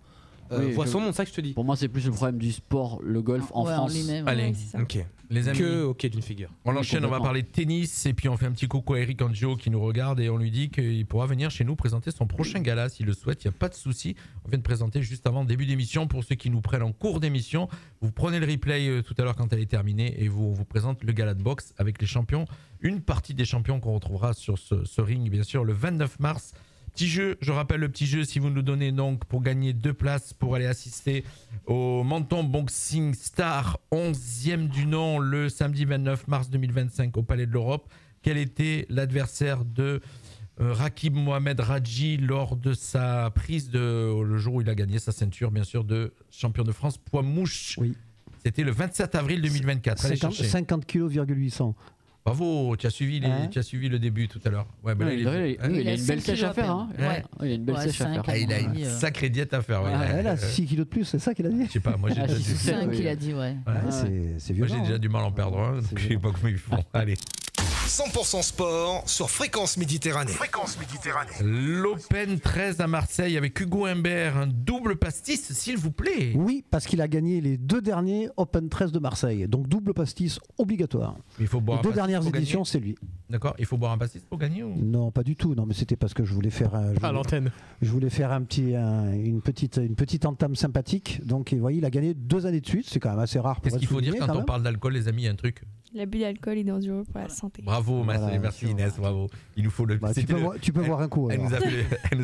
voient son nom, c'est ça que je te dis. Pour moi, c'est plus le problème du sport, le golf en France. Allez, ok. Les amis, d'une figure. On enchaîne, on va parler de tennis et puis on fait un petit coucou à Eric Angio qui nous regarde et on lui dit qu'il pourra venir chez nous présenter son prochain gala s'il le souhaite, il n'y a pas de souci. On vient de présenter juste avant le début d'émission. Pour ceux qui nous prennent en cours d'émission, vous prenez le replay tout à l'heure quand elle est terminée et on vous présente le gala de boxe avec les champions, une partie des champions qu'on retrouvera sur ce ring bien sûr le 29 mars. Petit jeu, je rappelle le petit jeu, si vous nous donnez donc pour gagner 2 places pour aller assister au Menton Boxing Star 11e du nom le samedi 29 mars 2025 au Palais de l'Europe. Quel était l'adversaire de Rakib Mohamed Radji lors de sa prise le jour où il a gagné sa ceinture bien sûr de champion de France poids mouche. Oui. C'était le 27 avril 2024. 50 kg,800. Bravo, tu as suivi le début tout à l'heure. Ouais, il a une belle sèche à faire. Hein. Il a une belle sèche à faire. Il a une sacrée diète à faire. Elle a 6 kilos de plus, c'est ça qu'il a dit. Je sais pas, moi j'ai déjà 5 qu'il a dit, ouais. C'est violent. Moi j'ai déjà du mal à en perdre un, donc je sais pas comment ils font. Allez. 100% sport sur Fréquence Méditerranée. L'Open 13 à Marseille avec Hugo Humbert, un double pastis, s'il vous plaît. Oui, parce qu'il a gagné les 2 derniers Open 13 de Marseille. Donc double pastis obligatoire. Il faut boire les 2 dernières éditions, c'est lui. D'accord, il faut boire un pastis pour gagner ou... Non, pas du tout. Non, mais c'était parce que je voulais faire à l'antenne. Je voulais faire une petite entame sympathique. Donc, vous voyez, il a gagné 2 années de suite. C'est quand même assez rare. Qu'est-ce qu'il faut dire quand on parle d'alcool, les amis, un truc? L'abus d'alcool est dangereux pour la santé. Bravo, merci Inès, bravo. Il nous faut le. Tu peux voir un coup. Elle nous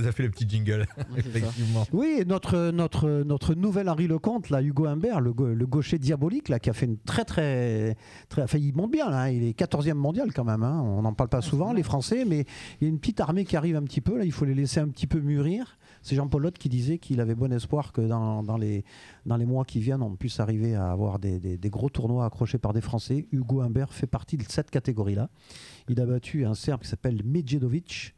a fait le petit jingle. Effectivement. Oui, et notre nouvel Henri Lecomte, là, Hugo Humbert, le gaucher diabolique, là, qui a fait une très. Enfin, il monte bien, là. Il est 14e mondial quand même. Hein. On n'en parle pas souvent, les Français, mais il y a une petite armée qui arrive un petit peu. Là, il faut les laisser un petit peu mûrir. C'est Jean-Paul Lotte qui disait qu'il avait bon espoir que dans les mois qui viennent, on puisse arriver à avoir des gros tournois accrochés par des Français. Hugo Humbert fait partie de cette catégorie-là. Il a battu un Serbe qui s'appelle Medjedovic,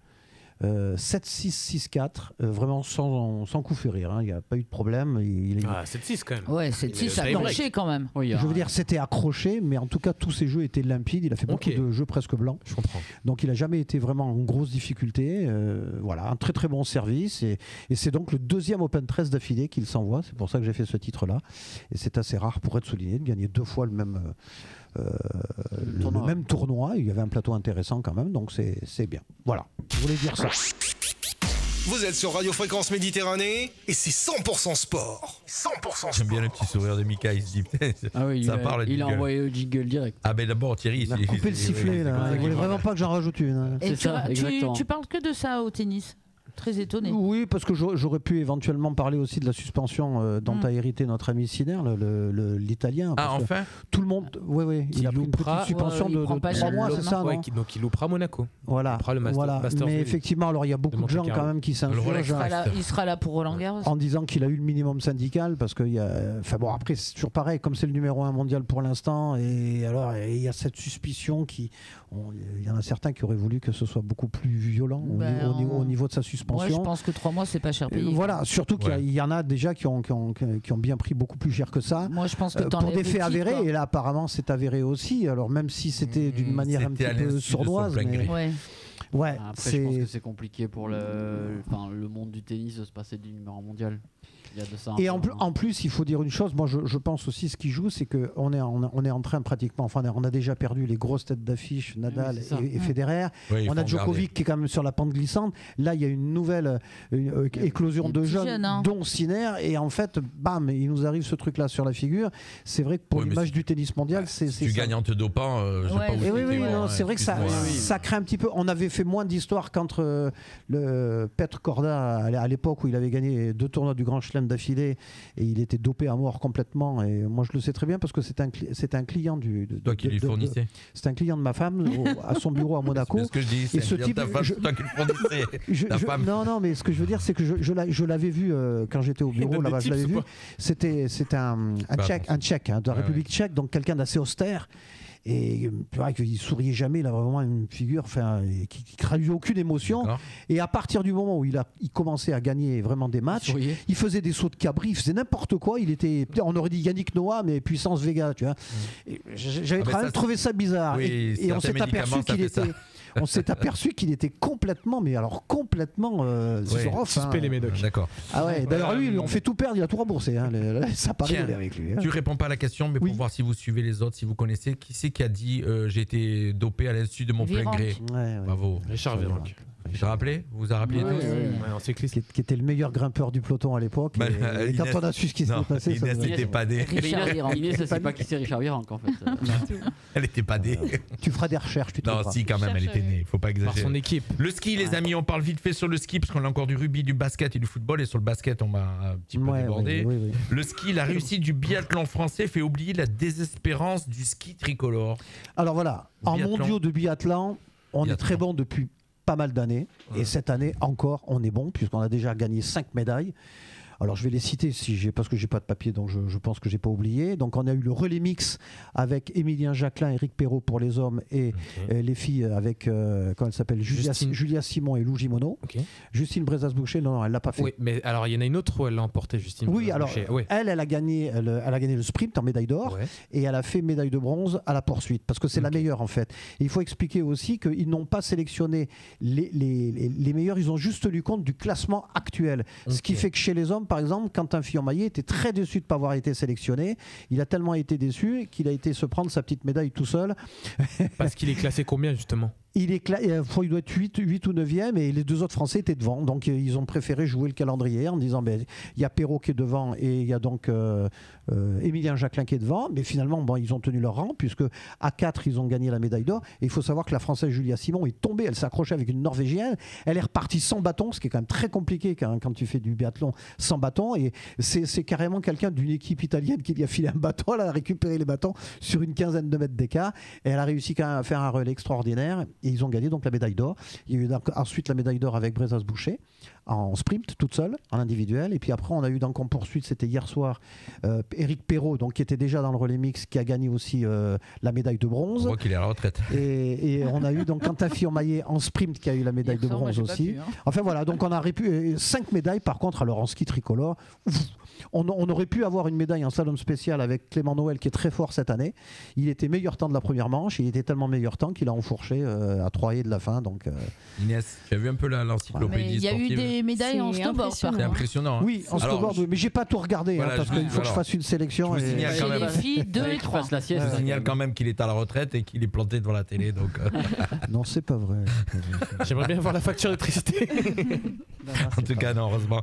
7-6, 6-4, vraiment sans coup férir. Hein. Il n'y a pas eu de problème. 7-6 quand même. Ouais, 7-6 accroché quand même. Oui, je veux dire, c'était accroché, mais en tout cas, tous ses jeux étaient limpides. Il a fait beaucoup de jeux presque blancs. Je comprends. Donc, il n'a jamais été vraiment en grosse difficulté. Voilà, un très très bon service. Et c'est donc le 2e Open 13 d'affilée qu'il s'envoie. C'est pour ça que j'ai fait ce titre-là. Et c'est assez rare pour être souligné de gagner 2 fois le même tournoi. Il y avait un plateau intéressant quand même, donc c'est bien. Voilà, je voulais dire ça. Vous êtes sur Radio Fréquence Méditerranée et c'est 100% sport. 100% J'aime bien le petit sourire de Mika, il se dit ah oui, il a envoyé le jingle direct. Ah ben d'abord Thierry, il a coupé le sifflet là, il voulait vraiment pas que j'en rajoute une. C'est ça, exactement. Tu parles que de ça au tennis. Très étonné. Oui, parce que j'aurais pu éventuellement parler aussi de la suspension dont a hérité notre ami Sinner, l'Italien. Ah, enfin tout le monde, oui, il a pris une petite suspension de 3 mois, c'est ça, non donc il loupera Monaco. Voilà. Mais effectivement, alors il y a beaucoup de gens quand même qui s'insurgent. Il sera là pour Roland Garros. En disant qu'il a eu le minimum syndical, parce qu'il y a. Enfin bon, après, c'est toujours pareil, comme c'est le numéro 1 mondial pour l'instant, et alors il y a cette suspicion qui. Il y en a certains qui auraient voulu que ce soit beaucoup plus violent au niveau de sa suspension. Moi, je pense que 3 mois, c'est pas cher payé. Voilà, surtout qu'il y en a déjà qui ont bien pris beaucoup plus cher que ça. Moi, je pense que pour des faits avérés, et là, apparemment, c'est avéré aussi. Alors, même si c'était d'une manière un petit peu sournoise. Ouais, après, je pense que c'est compliqué pour le monde du tennis de se passer du numéro mondial. Il y a de ça et en plus, il faut dire une chose, moi je pense aussi ce qui joue, c'est qu'on est en train pratiquement, enfin on a déjà perdu les grosses têtes d'affiche, Nadal et Federer. Oui, on a Djokovic qui est quand même sur la pente glissante. Là, il y a une nouvelle éclosion de jeunes, dont Sinner, et en fait, bam, il nous arrive ce truc-là sur la figure. C'est vrai que pour l'image du tennis mondial, c'est tu gagnes en te dopant, c'est vrai que ça craint un petit peu. On avait fait moins d'histoires qu'entre le Petr Korda à l'époque où il avait gagné 2 tournois du Grand Chelem d'affilée et il était dopé à mort complètement, et moi je le sais très bien parce que c'est un client toi qui lui fournissais. C'est un client de ma femme à son bureau à Monaco. C'est ce que je dis, c'est ta femme, toi qui le fournissais. Non, mais ce que je veux dire, c'est que je l'avais vu quand j'étais au bureau là-bas, je l'avais vu. C'était un Tchèque de la République tchèque, donc quelqu'un d'assez austère. Et c'est vrai qu'il souriait jamais, il a vraiment une figure qui ne traduisait aucune émotion. Et à partir du moment où il commençait à gagner vraiment des matchs, il faisait des sauts de cabri, il faisait n'importe quoi. On aurait dit Yannick Noah, mais puissance Vega, tu vois. J'avais trouvé ça bizarre. Oui, et on s'est aperçu qu'il était. On s'est aperçu qu'il était complètement, suspect les médocs. D'accord. Ah ouais. D'ailleurs lui, on fait tout perdre, il a tout remboursé. Ça paraît avec lui. Tu réponds pas à la question, mais pour voir si vous suivez les autres, si vous connaissez, qui c'est qui a dit j'ai été dopé à l'insu de mon plein gré. Bravo. Richard Virenque. Vous vous a rappelé tous qui était le meilleur grimpeur du peloton à l'époque. Et quand on a su ce qui s'est passé, Inès n'était pas née. Inès ne sait pas qui c'est Richard Virenque en fait. Elle n'était pas née. Tu feras des recherches, tu te Non, si quand même, elle était née. Il ne faut pas exagérer. Par son équipe. Le ski, les amis, on parle vite fait sur le ski parce qu'on a encore du rugby, du basket et du football. Et sur le basket, on m'a un petit peu débordé. Oui. Le ski, la réussite du biathlon français fait oublier la désespérance du ski tricolore. Alors voilà, en mondiaux de biathlon, on est très bon depuis pas mal d'années, et cette année encore on est bon puisqu'on a déjà gagné 5 médailles. Alors je vais les citer parce que j'ai pas de papier, donc je pense que j'ai pas oublié. Donc on a eu le relais mix avec Émilien Jacquelin, Éric Perrault pour les hommes, et les filles avec comment elle s'appelle, Julia Simon et Lou Gimono. Justine Brezas-Boucher, non, elle l'a pas fait. Oui, mais alors il y en a une autre où elle l'a emporté, Justine. Oui, alors elle a gagné le sprint en médaille d'or, et elle a fait médaille de bronze à la poursuite parce que c'est la meilleure en fait. Et il faut expliquer aussi qu'ils n'ont pas sélectionné les meilleurs, ils ont juste tenu compte du classement actuel, ce qui fait que chez les hommes, par exemple, Quentin Fillon-Maillet était très déçu de ne pas avoir été sélectionné. Il a tellement été déçu qu'il a été se prendre sa petite médaille tout seul. Parce qu'il est classé combien justement ? Il doit être 8 ou 9e, et les 2 autres Français étaient devant. Donc ils ont préféré jouer le calendrier en disant il y a Perrault qui est devant et il y a donc Émilien Jacquelin qui est devant. Mais finalement, ils ont tenu leur rang puisque à 4, ils ont gagné la médaille d'or. Et il faut savoir que la Française Julia Simon est tombée. Elle s'accrochait avec une Norvégienne. Elle est repartie sans bâton, ce qui est quand même très compliqué quand tu fais du biathlon sans bâton. Et c'est carrément quelqu'un d'une équipe italienne qui lui a filé un bâton. Elle a récupéré les bâtons sur une quinzaine de mètres d'écart. Et elle a réussi quand même à faire un relais extraordinaire. Et ils ont gagné donc la médaille d'or. Il y a eu ensuite la médaille d'or avec Brezas-Boucher en sprint toute seule, en individuel. Et puis après, on a eu donc en poursuite, c'était hier soir, Éric Perrault, donc qui était déjà dans le relais mix, qui a gagné aussi la médaille de bronze. On voit qu'il est à la retraite. Et on a eu donc Quentin Fillon-Maillet en sprint qui a eu la médaille de bronze aussi. Enfin voilà, donc on a 5 médailles. Par contre, alors en ski tricolore, on aurait pu avoir une médaille en slalom spécial avec Clément Noël qui est très fort cette année. Il était meilleur temps de la première manche. Il était tellement meilleur temps qu'il a enfourché à 3 et de la fin. Donc, Inès, tu as vu un peu l'encyclopédie Il y a eu des médailles en snowboard. C'est impressionnant. Oui, en snowboard, mais j'ai pas tout regardé parce qu'il faut que je fasse une sélection. Je vous signale quand même. Les filles 2 et 3. Je vous signale quand même qu'il est à la retraite et qu'il est planté devant la télé. Donc, non, c'est pas vrai. J'aimerais bien voir la facture d'électricité. En tout cas, non, heureusement.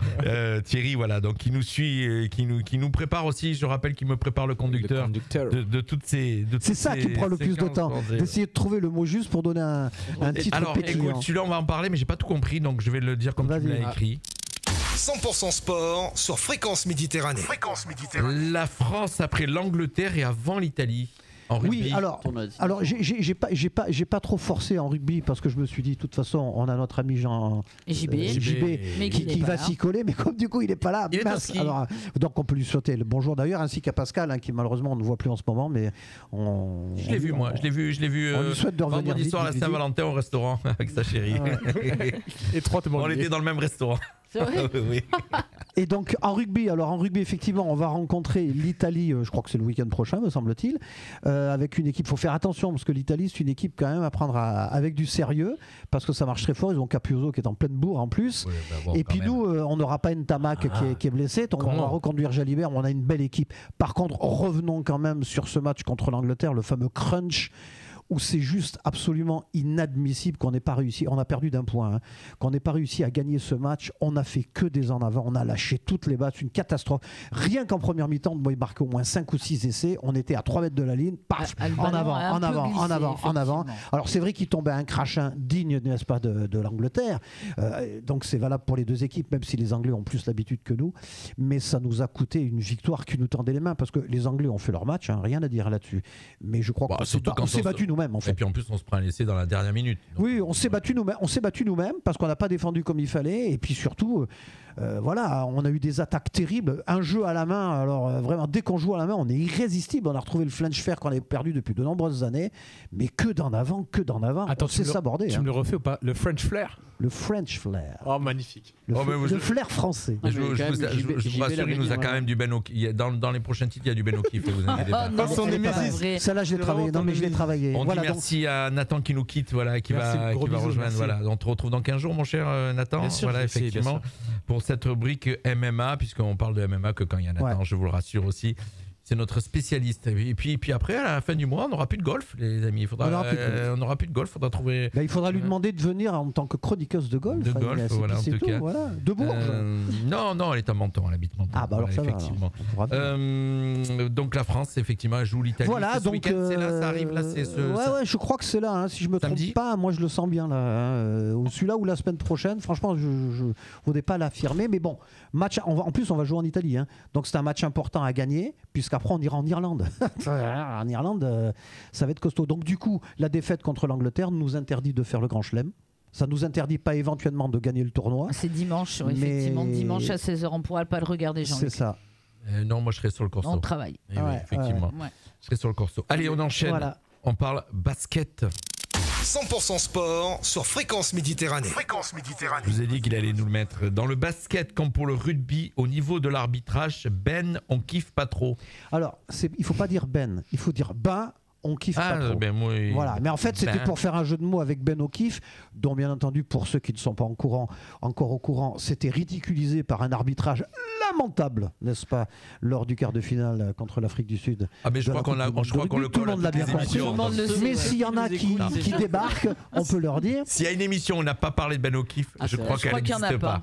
Thierry, voilà, donc qui nous suit, qui nous prépare aussi. Je rappelle qu'il me prépare le conducteur de toutes ces. C'est ça qui prend le plus de temps, d'essayer de trouver le mot juste pour donner un titre. Alors, écoute, celui-là, on va en parler, mais j'ai pas tout compris, donc je vais le dire comme tu l'as écrit. 100% sport sur Fréquence Méditerranée. La France après l'Angleterre et avant l'Italie. Rugby, oui, alors j'ai pas trop forcé en rugby parce que je me suis dit de toute façon on a notre ami Jean JB qui va s'y coller, mais comme du coup il est pas là, alors, donc on peut lui souhaiter le bonjour d'ailleurs, ainsi qu'à Pascal qui malheureusement on ne voit plus en ce moment, mais je l'ai vu moi, je l'ai vu on lui souhaite de revenir vendredi soir à Saint-Valentin au restaurant avec sa chérie. On était dans le même restaurant. C'est vrai. Oui. Et donc en rugby, effectivement, on va rencontrer l'Italie, je crois que c'est le week-end prochain, me semble-t-il, avec une équipe. Il faut faire attention parce que l'Italie, c'est une équipe quand même à prendre avec du sérieux parce que ça marche très fort. Ils ont Capuzzo qui est en pleine bourre en plus. Oui, bon, et puis nous, on n'aura pas Ntamak qui est blessé, donc on va reconduire Jalibert. On a une belle équipe. Par contre, revenons quand même sur ce match contre l'Angleterre, le fameux crunch, où c'est juste absolument inadmissible qu'on n'ait pas réussi, on a perdu d'1 point, qu'on n'ait pas réussi à gagner ce match. On n'a fait que des en avant, on a lâché toutes les bases, une catastrophe. Rien qu'en première mi-temps, il marquait au moins 5 ou 6 essais, on était à 3 mètres de la ligne, paf, en avant. Alors c'est vrai qu'il tombait un crachin digne, n'est-ce pas, de l'Angleterre, donc c'est valable pour les deux équipes, même si les Anglais ont plus l'habitude que nous, mais ça nous a coûté une victoire qui nous tendait les mains, parce que les Anglais ont fait leur match, rien à dire là-dessus, mais je crois qu'on s'est battu nous-mêmes. En fait. Et puis en plus on se prend un essai dans la dernière minute. Donc. Oui, on s'est battu nous-mêmes parce qu'on n'a pas défendu comme il fallait, et puis surtout voilà, on a eu des attaques terribles, un jeu à la main. Alors vraiment, dès qu'on joue à la main, on est irrésistible. On a retrouvé le flinch fair qu'on avait perdu depuis de nombreuses années, mais que d'en avant. Attends, on s'est sabordé. Tu me le refais ou pas? Le French flair. Le French flair. Oh, magnifique. Le flair français. Je vous rassure, il nous a quand même du Ben O'Keefe. Dans les prochains titres, il y a du Ben O'Keefe. Vous inquiétez pas. Celle-là, je l'ai travaillé. Non, mais je l'ai travaillé. On dit merci à Nathan qui nous quitte, voilà, qui va rejoindre. Voilà, on te retrouve dans 15 jours, mon cher Nathan. Voilà, effectivement, pour cette rubrique MMA, puisqu'on parle de MMA que quand il y a Nathan, je vous le rassure aussi. C'est notre spécialiste. Et puis après, à la fin du mois, on n'aura plus de golf, les amis. On n'aura plus de golf. Faudra trouver. Il faudra lui demander de venir en tant que chroniqueuse de golf. Voilà, en tout cas. Voilà. De Bourges. Non, elle est à Menton, elle habite Menton. Ah bah alors ça effectivement. Va. Donc la France, effectivement, elle joue l'Italie. Voilà, ce week-end, c'est là, ça arrive là, c'est ouais, je crois que c'est là. Si je me trompe pas, moi je le sens bien là. Celui-là ou la semaine prochaine. Franchement, je ne voudrais pas l'affirmer, mais bon, match. En plus, on va jouer en Italie, donc c'est un match important à gagner, puisqu'après on ira en Irlande. En Irlande, ça va être costaud. Donc du coup, la défaite contre l'Angleterre nous interdit de faire le Grand Chelem. Ça nous interdit pas éventuellement de gagner le tournoi. C'est dimanche, effectivement. Dimanche à 16h, on ne pourra pas le regarder, Jean-Luc. C'est ça. Non, moi je serai sur le Corso. On travaille. Oui, effectivement. Je serai sur le Corso. Allez, on enchaîne. Voilà. On parle basket. 100% sport sur Fréquence Méditerranée. Je vous ai dit qu'il allait nous le mettre dans le basket comme pour le rugby. Au niveau de l'arbitrage, Ben, on kiffe pas trop. Alors, il faut pas dire Ben, il faut dire Ben. On kiffe pas trop. Oui. Voilà, mais en fait c'était pour faire un jeu de mots avec Ben O'Keefe, dont bien entendu pour ceux qui ne sont pas encore au courant, c'était ridiculisé par un arbitrage lamentable, n'est-ce pas, lors du quart de finale contre l'Afrique du Sud. Ah mais je crois qu'on le tout le monde l'a bien compris. Mais s'il y en a qui débarquent, on peut leur dire. S'il y a une émission où on n'a pas parlé de Ben O'Keefe, je crois qu'elle n'existe pas.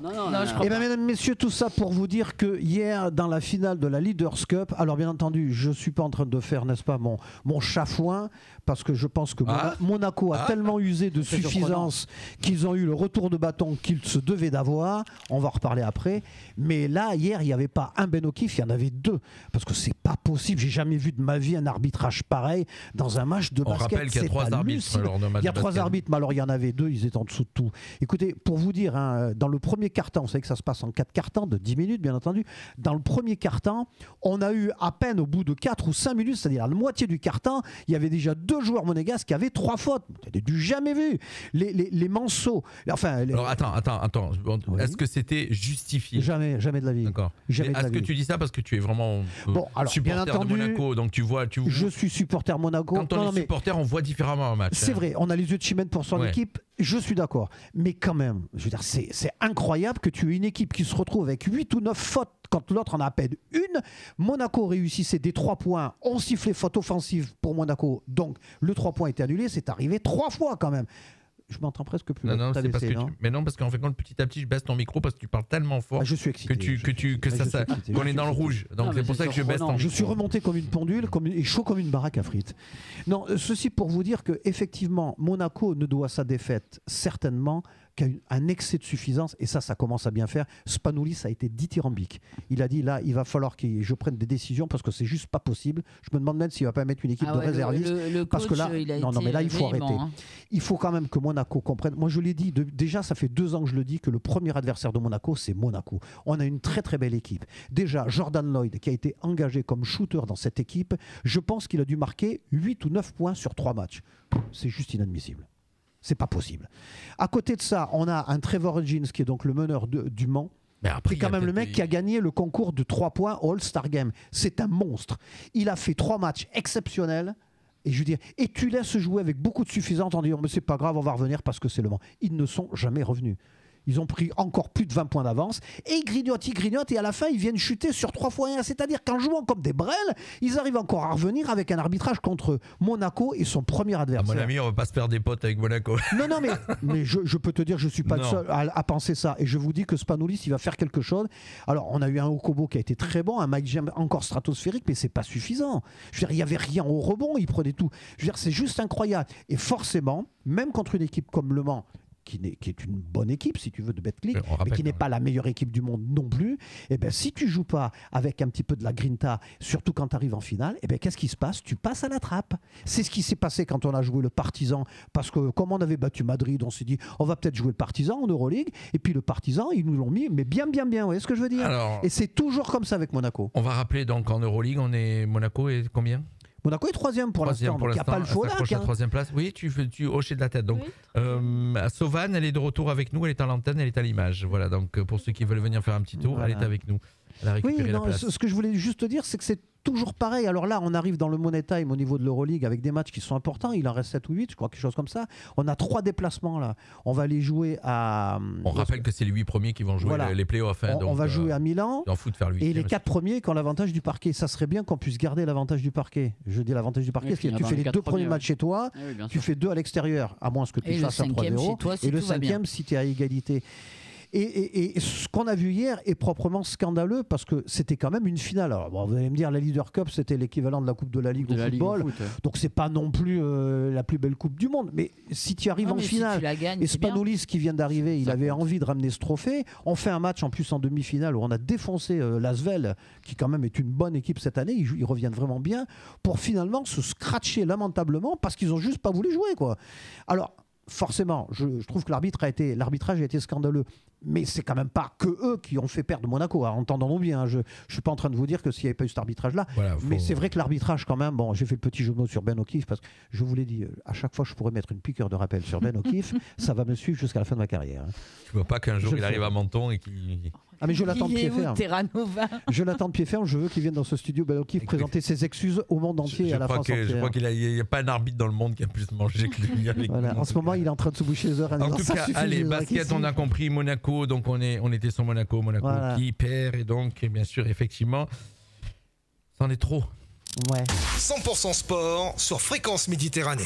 Et bien mesdames, messieurs, tout ça pour vous dire que hier dans la finale de la Leaders Cup, alors bien entendu, je suis pas en train de faire, n'est-ce pas, mon chafouin, parce que je pense que Monaco a tellement usé de suffisance qu'ils ont eu le retour de bâton qu'ils se devaient d'avoir. On va en reparler après. Mais là, hier, il n'y avait pas un Ben O'Keefe, il y en avait 2. Parce que c'est pas possible. J'ai jamais vu de ma vie un arbitrage pareil dans un match de basket. On rappelle qu'il y a 3 arbitres. Il y a 3 arbitres, mais alors il y en avait 2, ils étaient en dessous de tout. Écoutez, pour vous dire, dans le premier quart-temps, vous savez que ça se passe en 4 quart-temps de 10 minutes, bien entendu. Dans le premier quart-temps, on a eu à peine au bout de 4 ou 5 minutes, c'est-à-dire la moitié du quart-temps, il y avait déjà 2 joueurs monégasques qui avaient 3 fautes. C'était du jamais vu. Les Manceaux. Enfin, alors attends. Oui. Est-ce que c'était justifié? Jamais de la vie. D'accord. Est-ce que tu dis ça parce que tu es vraiment supporter de Monaco, donc tu vois. Je suis supporter Monaco. Quand on est supporter, on voit différemment un match. C'est vrai, on a les yeux de Chimène pour son équipe. Je suis d'accord. Mais quand même, je veux dire, c'est incroyable que tu aies une équipe qui se retrouve avec 8 ou 9 fautes quand l'autre en a à peine une. Monaco réussissait des 3 points. On sifflait faute offensive pour Monaco. Donc, le 3 points était annulé. C'est arrivé 3 fois quand même. Je m'entends presque plus. Non, c'est parce que mais non, parce qu'en fait, petit à petit, je baisse ton micro parce que tu parles tellement fort. Je suis excité. Qu'on est dans le rouge. Donc c'est pour ça que je baisse ton micro. Je suis remonté comme une pendule et chaud comme une baraque à frites. Non, ceci pour vous dire que effectivement, Monaco ne doit sa défaite certainement qu'à un excès de suffisance, et ça commence à bien faire. Spanoulis a été dithyrambique. Il a dit là, il va falloir que je prenne des décisions parce que c'est juste pas possible. Je me demande même s'il va pas mettre une équipe de réservistes. Parce que là, mais là, il faut arrêter. Hein. Il faut quand même que Monaco comprenne. Moi, je l'ai dit, déjà, ça fait 2 ans que je le dis, que le premier adversaire de Monaco, c'est Monaco. On a une très très belle équipe. Déjà, Jordan Lloyd, qui a été engagé comme shooter dans cette équipe, je pense qu'il a dû marquer 8 ou 9 points sur 3 matchs. C'est juste inadmissible. C'est pas possible. À côté de ça, on a un Trevor Higgins qui est donc le meneur du Mans. C'est quand même le mec qui a gagné le concours de 3 points au All-Star Game. C'est un monstre. Il a fait 3 matchs exceptionnels. Et je veux dire, et tu laisses jouer avec beaucoup de suffisance en disant mais c'est pas grave, on va revenir parce que c'est le Mans. Ils ne sont jamais revenus. Ils ont pris encore plus de 20 points d'avance. Et ils grignotent. Et à la fin, ils viennent chuter sur 3 fois 1. C'est-à-dire qu'en jouant comme des brels, ils arrivent encore à revenir avec un arbitrage contre Monaco et son premier adversaire. À mon ami, on ne va pas se faire des potes avec Monaco. Non, mais je peux te dire, je ne suis pas le seul à penser ça. Et je vous dis que Spanoulis, il va faire quelque chose. Alors, on a eu un Okobo qui a été très bon, un Mike James encore stratosphérique, mais ce n'est pas suffisant. Je veux dire, il n'y avait rien au rebond, il prenait tout. Je veux dire, c'est juste incroyable. Et forcément, même contre une équipe comme Le Mans, qui est une bonne équipe, si tu veux, de Betclic, mais qui n'est pas la meilleure équipe du monde non plus, et ben, si tu joues pas avec un petit peu de la grinta, surtout quand tu arrives en finale, et ben, qu'est-ce qui se passe? Tu passes à la trappe. C'est ce qui s'est passé quand on a joué le Partizan, parce que comme on avait battu Madrid, on s'est dit, on va peut-être jouer le Partizan en Euroleague, et puis le Partizan, ils nous l'ont mis, mais bien, vous voyez ce que je veux dire? Et c'est toujours comme ça avec Monaco. On va rappeler donc en Euroleague, Monaco est combien? Monaco est 3e pour l'instant, donc il n'y a pas le Faunac. La 3e place. Oui, tu hochais de la tête. Donc, Sauvan, elle est de retour avec nous, elle est à l'antenne, elle est à l'image. Voilà, donc pour ceux qui veulent venir faire un petit tour, elle est avec nous. Elle a récupéré la place. Ce que je voulais juste dire, c'est que c'est toujours pareil. Alors là, on arrive dans le Money Time au niveau de l'Euroleague avec des matchs qui sont importants. Il en reste 7 ou 8, je crois, quelque chose comme ça. On a 3 déplacements là. On va aller jouer à... On rappelle que c'est les 8 premiers qui vont jouer les playoffs. On va jouer à Milan. Et les 4 premiers qui ont l'avantage du parquet. Ça serait bien qu'on puisse garder l'avantage du parquet. Je dis l'avantage du parquet, parce que tu fais les 2 premiers matchs chez toi, tu fais 2 à l'extérieur, à moins que tu fasses un 3-0. Et le 5e si tu es à égalité. Et ce qu'on a vu hier est proprement scandaleux parce que c'était quand même une finale. Alors, bon, vous allez me dire, la Leader Cup, c'était l'équivalent de la Coupe de la Ligue au football. Donc, c'est pas non plus la plus belle Coupe du monde. Mais si tu arrives en finale, et Spanoulis qui vient d'arriver, il avait envie de ramener ce trophée. On fait un match en plus en demi-finale où on a défoncé l'Asvel, qui quand même est une bonne équipe cette année. Ils reviennent vraiment bien pour finalement se scratcher lamentablement parce qu'ils ont juste pas voulu jouer, quoi. Alors, forcément, je trouve que l'arbitrage a été scandaleux. Mais c'est quand même pas que eux qui ont fait perdre Monaco. Entendons-nous bien. Je suis pas en train de vous dire que s'il n'y avait pas eu cet arbitrage-là. Mais c'est vrai que l'arbitrage, quand même. Bon, j'ai fait le petit jeu de mots sur Ben O'Keefe parce que je vous l'ai dit, à chaque fois, je pourrais mettre une piqûre de rappel sur Ben O'Keefe. Ça va me suivre jusqu'à la fin de ma carrière. Tu vois pas qu'un jour il arrive à Menton et qu'il. Ah, mais je l'attends de pied ferme. Je l'attends de pied ferme. Je veux qu'il vienne dans ce studio, Ben O'Keefe, présenter ses excuses au monde entier et à la France entière. Je crois qu'il n'y a pas un arbitre dans le monde qui a plus mangé que lui. En ce moment, il est en train de se boucher les heures. En tout cas, allez, basket, on a compris. Monaco, donc on était sur Monaco qui perd et donc bien sûr effectivement c'en est trop. 100% sport sur Fréquence Méditerranée.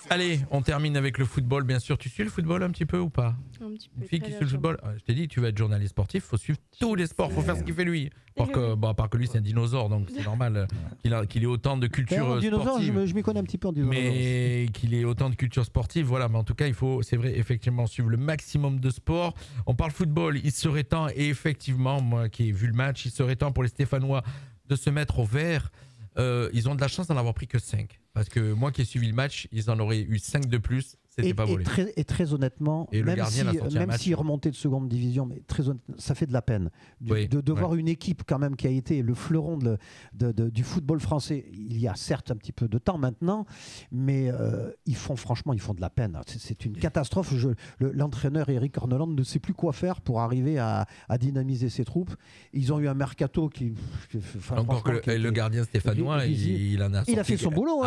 Allez, on termine avec le football, bien sûr. Tu suis le football un petit peu ou pas? Un petit peu. Une fille qui suit le football. Je t'ai dit, tu vas être journaliste sportif, il faut suivre tous les sports, il faut faire ce qu'il fait lui. À part que lui, c'est un dinosaure, donc c'est normal qu'il ait autant de culture sportive. Je m'y connais un petit peu en dinosaure. Mais qu'il ait autant de culture sportive, voilà. Mais en tout cas, il faut, c'est vrai, effectivement, suivre le maximum de sport. On parle football, il serait temps, et effectivement, moi qui ai vu le match, il serait temps pour les Stéphanois de se mettre au vert. Ils ont de la chance d'en avoir pris que 5. Parce que moi qui ai suivi le match, ils en auraient eu 5 de plus. c'était pas volé. Et très honnêtement, Et le gardien a sorti un match. s'il remontait de seconde division, mais très honnêtement, ça fait de la peine de voir une équipe quand même qui a été le fleuron du football français. Il y a certes un petit peu de temps maintenant, mais ils font de la peine. C'est une catastrophe. L'entraîneur Eric Orneland ne sait plus quoi faire pour arriver à dynamiser ses troupes. Ils ont eu un mercato qui... Encore que le gardien stéphanois, il en a sorti. Il a fait son boulot.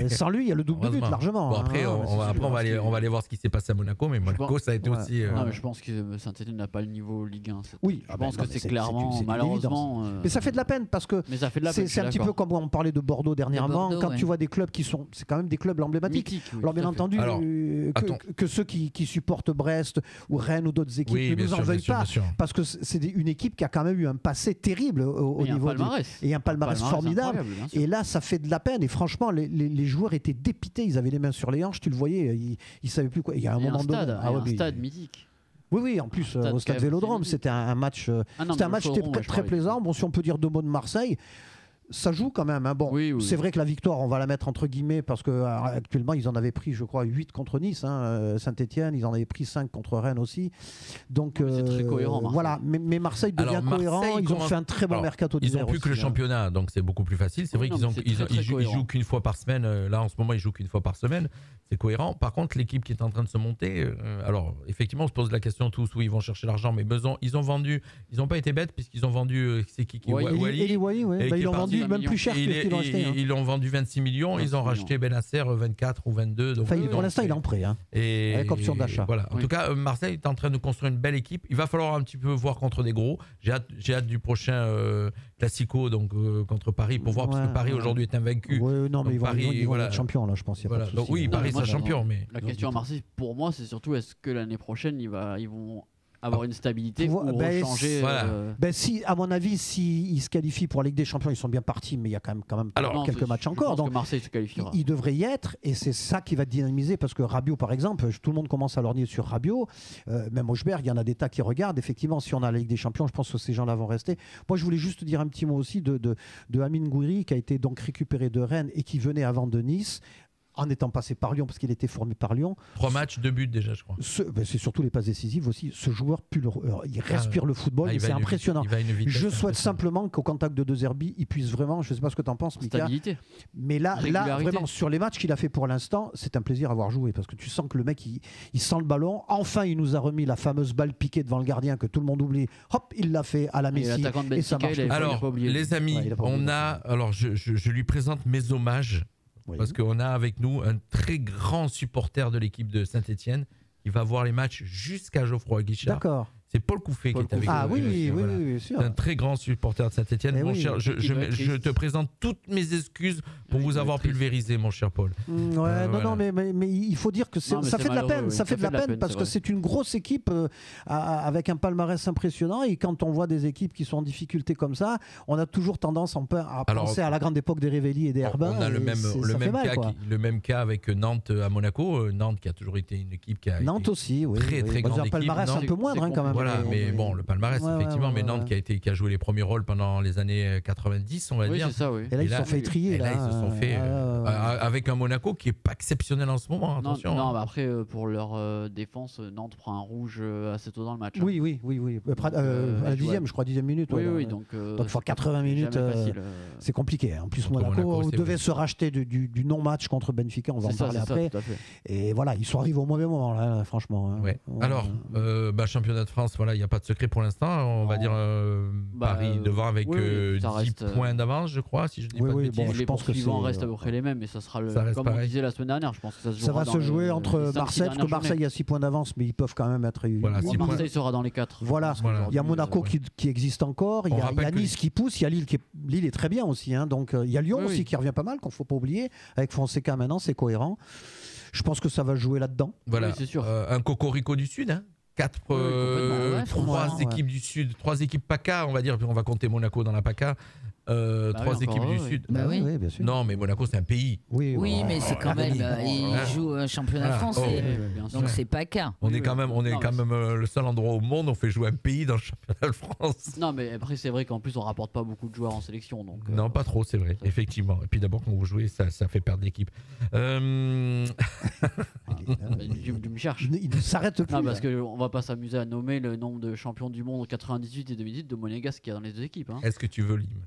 Sans lui, il y a le double but largement. Bon, après, on va aller voir ce qui s'est passé à Monaco, mais Monaco, ça a été aussi... Non, mais je pense que Saint-Étienne n'a pas le niveau Ligue 1. Oui, je pense que c'est clairement, malheureusement... Mais ça fait de la peine parce que c'est un petit peu comme on parlait de Bordeaux dernièrement. Quand tu vois des clubs qui sont... C'est quand même des clubs emblématiques. Alors bien entendu, que ceux qui supportent Brest ou Rennes ou d'autres équipes ne nous en veuillent pas. Parce que c'est une équipe qui a quand même eu un passé terrible au niveau et un palmarès formidable. Et là, ça fait de la peine. Et franchement, les joueurs étaient dépités. Ils avaient les mains sur les hanches. Tu le voyais. Ils savaient plus quoi. Il y a un moment donné. Un stade mythique. Oui, en plus, au stade Vélodrome, c'était un match. C'était un match très plaisant. Bon, si on peut dire deux mots de Marseille. Ça joue quand même. Hein. Bon, c'est vrai que la victoire, on va la mettre entre guillemets parce qu'actuellement, ils en avaient pris, je crois, 8 contre Nice. Saint-Etienne, ils en avaient pris 5 contre Rennes aussi. Donc, c'est très cohérent. Marseille. Voilà, mais Marseille devient cohérent. Ils ont fait un très bon mercato d'hiver. Ils n'ont plus que le championnat, donc c'est beaucoup plus facile. C'est vrai qu'ils jouent qu'une fois par semaine. Là, en ce moment, ils jouent qu'une fois par semaine. C'est cohérent. Par contre, l'équipe qui est en train de se monter, alors effectivement, on se pose la question tous où ils vont chercher l'argent, mais ils ont vendu. Ils n'ont pas été bêtes puisqu'ils ont vendu. C'est qui Wally, ils l'ont vendu même plus cher que ce qu'ils l'ont acheté. Ils l'ont vendu 26 millions, ils ont racheté Benasser 24 ou 22. Donc, pour l'instant, il est en prêt. Avec option d'achat. Voilà. En tout cas, Marseille est en train de construire une belle équipe. Il va falloir un petit peu voir contre des gros. J'ai hâte du prochain Classico donc, contre Paris pour voir, parce que Paris aujourd'hui est invaincu. Non, mais ils vont être champions, là, je pense. Donc, oui, Paris c'est champion. Mais la question à Marseille, pour moi, c'est surtout est-ce que l'année prochaine, ils vont avoir une stabilité ou changer. Si, à mon avis, s'ils se qualifient pour la Ligue des Champions, ils sont bien partis, mais il y a quand même quelques matchs encore. Donc, Marseille se qualifiera. Il devrait y être, et c'est ça qui va dynamiser, parce que Rabiot, par exemple, tout le monde commence à lorgner sur Rabiot. Même Augsberg, il y en a des tas qui regardent. Effectivement, si on a la Ligue des Champions, je pense que ces gens-là vont rester. Moi, je voulais juste dire un petit mot aussi de Amine Gouiri, qui a été donc récupéré de Rennes et qui venait avant de Nice, en étant passé par Lyon, parce qu'il était formé par Lyon. 3 matchs, 2 buts déjà, je crois. C'est surtout les passes décisives aussi. Ce joueur, il respire le football, c'est impressionnant. Je souhaite simplement qu'au contact de De Zerbi, il puisse vraiment, je ne sais pas ce que tu en penses, Mika, stabilité. Mais là, vraiment, sur les matchs qu'il a fait pour l'instant, c'est un plaisir à voir jouer, parce que tu sens que le mec, il sent le ballon. Enfin, il nous a remis la fameuse balle piquée devant le gardien que tout le monde oublie. Hop, il l'a fait à la Messi. Et ça marche. Alors, les amis, je lui présente mes hommages. Oui. Parce qu'on a avec nous un très grand supporter de l'équipe de Saint-Etienne qui va voir les matchs jusqu'à Geoffroy Guichard. D'accord. C'est Paul Couffet qui est avec nous. Ah oui, bien sûr. C'est un très grand supporter de Saint-Etienne. Mon cher, je te présente toutes mes excuses pour vous avoir pulvérisé, mon cher Paul. Mais il faut dire que ça fait de la peine. Ça fait de la peine parce que c'est une grosse équipe avec un palmarès impressionnant. Et quand on voit des équipes qui sont en difficulté comme ça, on a toujours tendance à penser à la grande époque des Révelli et des Herbin. On a le même cas avec Nantes à Monaco. Nantes qui a toujours été une équipe qui a Nantes aussi, très grande équipe. Un palmarès un peu moindre quand même. Voilà, mais bon, le palmarès, effectivement, mais Nantes qui a joué les premiers rôles pendant les années 90, on va dire. C'est ça, oui. Et là, ils se sont fait trier. Là, ils se sont fait avec un Monaco qui n'est pas exceptionnel en ce moment. Attention. Non, mais après, pour leur défense, Nantes prend un rouge assez tôt dans le match. Oui. À la 10e minute. Oui, donc il faut 80 minutes. C'est compliqué. En plus, Monaco devait se racheter du non-match contre Benfica. On va en parler après. Et voilà, ils sont arrivés au mauvais moment, là, franchement. Alors, championnat de France, voilà, il n'y a pas de secret pour l'instant. On va dire Paris devant avec 10 points d'avance, je crois, si je dis pas de bêtises. Je pense que les poursuivants restent à peu près les mêmes, mais ça sera comme on disait la semaine dernière. Je pense que ça va se jouer entre Marseille, parce que Marseille a 6 points d'avance, mais ils peuvent quand même être. Marseille sera dans les 4. Voilà. Il y a Monaco qui existe encore. Il y a Nice qui pousse. Il y a Lille est très bien aussi. Donc il y a Lyon aussi qui revient pas mal, qu'on ne faut pas oublier. Avec Fonseca maintenant, c'est cohérent. Je pense que ça va jouer là-dedans. Voilà. C'est sûr. Un Cocorico du Sud, 3 équipes du Sud, 3 équipes PACA, on va dire, puis on va compter Monaco dans la PACA. trois équipes du Sud. Oui, bien sûr. Non, mais Monaco, c'est un pays. Oui, mais c'est quand même. Ils jouent un championnat français. Donc, c'est pas qu'un. On est quand même le seul endroit au monde où on fait jouer un pays dans le championnat de France. Non, mais après, c'est vrai qu'en plus, on rapporte pas beaucoup de joueurs en sélection. Donc, non, pas trop, c'est vrai, effectivement. Et puis d'abord, quand vous jouez, ça fait perdre l'équipe. Tu me cherches. Il ne s'arrête plus. Non, parce qu'on va pas s'amuser à nommer le nombre de champions du monde en 98 et 2018 de Monégasque qu'il y a dans les deux équipes. Hein. Est-ce que tu veux l'hymne?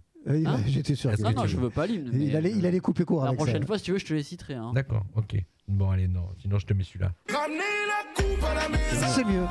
J'étais sûr. Non, je veux pas l'hymne. Il allait couper court. La avec prochaine ça. fois, si tu veux, je te les citerai. Hein. D'accord, ok. Bon, allez, non, sinon je te mets celui-là. C'est mieux.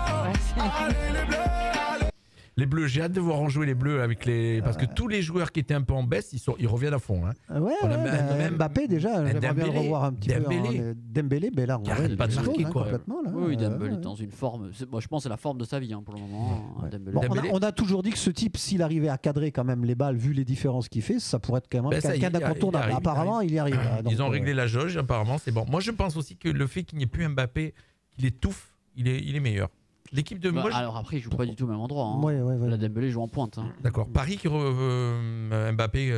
Les Bleus, j'ai hâte de voir en jouer les Bleus avec les. Parce que tous les joueurs qui étaient un peu en baisse, ils reviennent à fond. Hein. Mbappé, déjà, j'aimerais bien le revoir un petit peu. Dembélé, ben là, on arrête pas de marquer, quoi. Complètement, là. Oui, Dembélé est dans une forme. Moi, je pense que c'est la forme de sa vie pour le moment. Bon, on a toujours dit que ce type, s'il arrivait à cadrer quand même les balles, vu les différences qu'il fait, ça pourrait être quand même quelqu'un d'incontournable. Apparemment, il y arrive. Ils ont réglé la jauge, apparemment, c'est bon. Moi, je pense aussi que le fait qu'il n'y ait plus Mbappé, qu'il étouffe, il est meilleur. L'équipe de alors après, il joue pas du tout au même endroit. Hein. Ouais. La Dembélé joue en pointe. Hein. D'accord. Paris qui Mbappé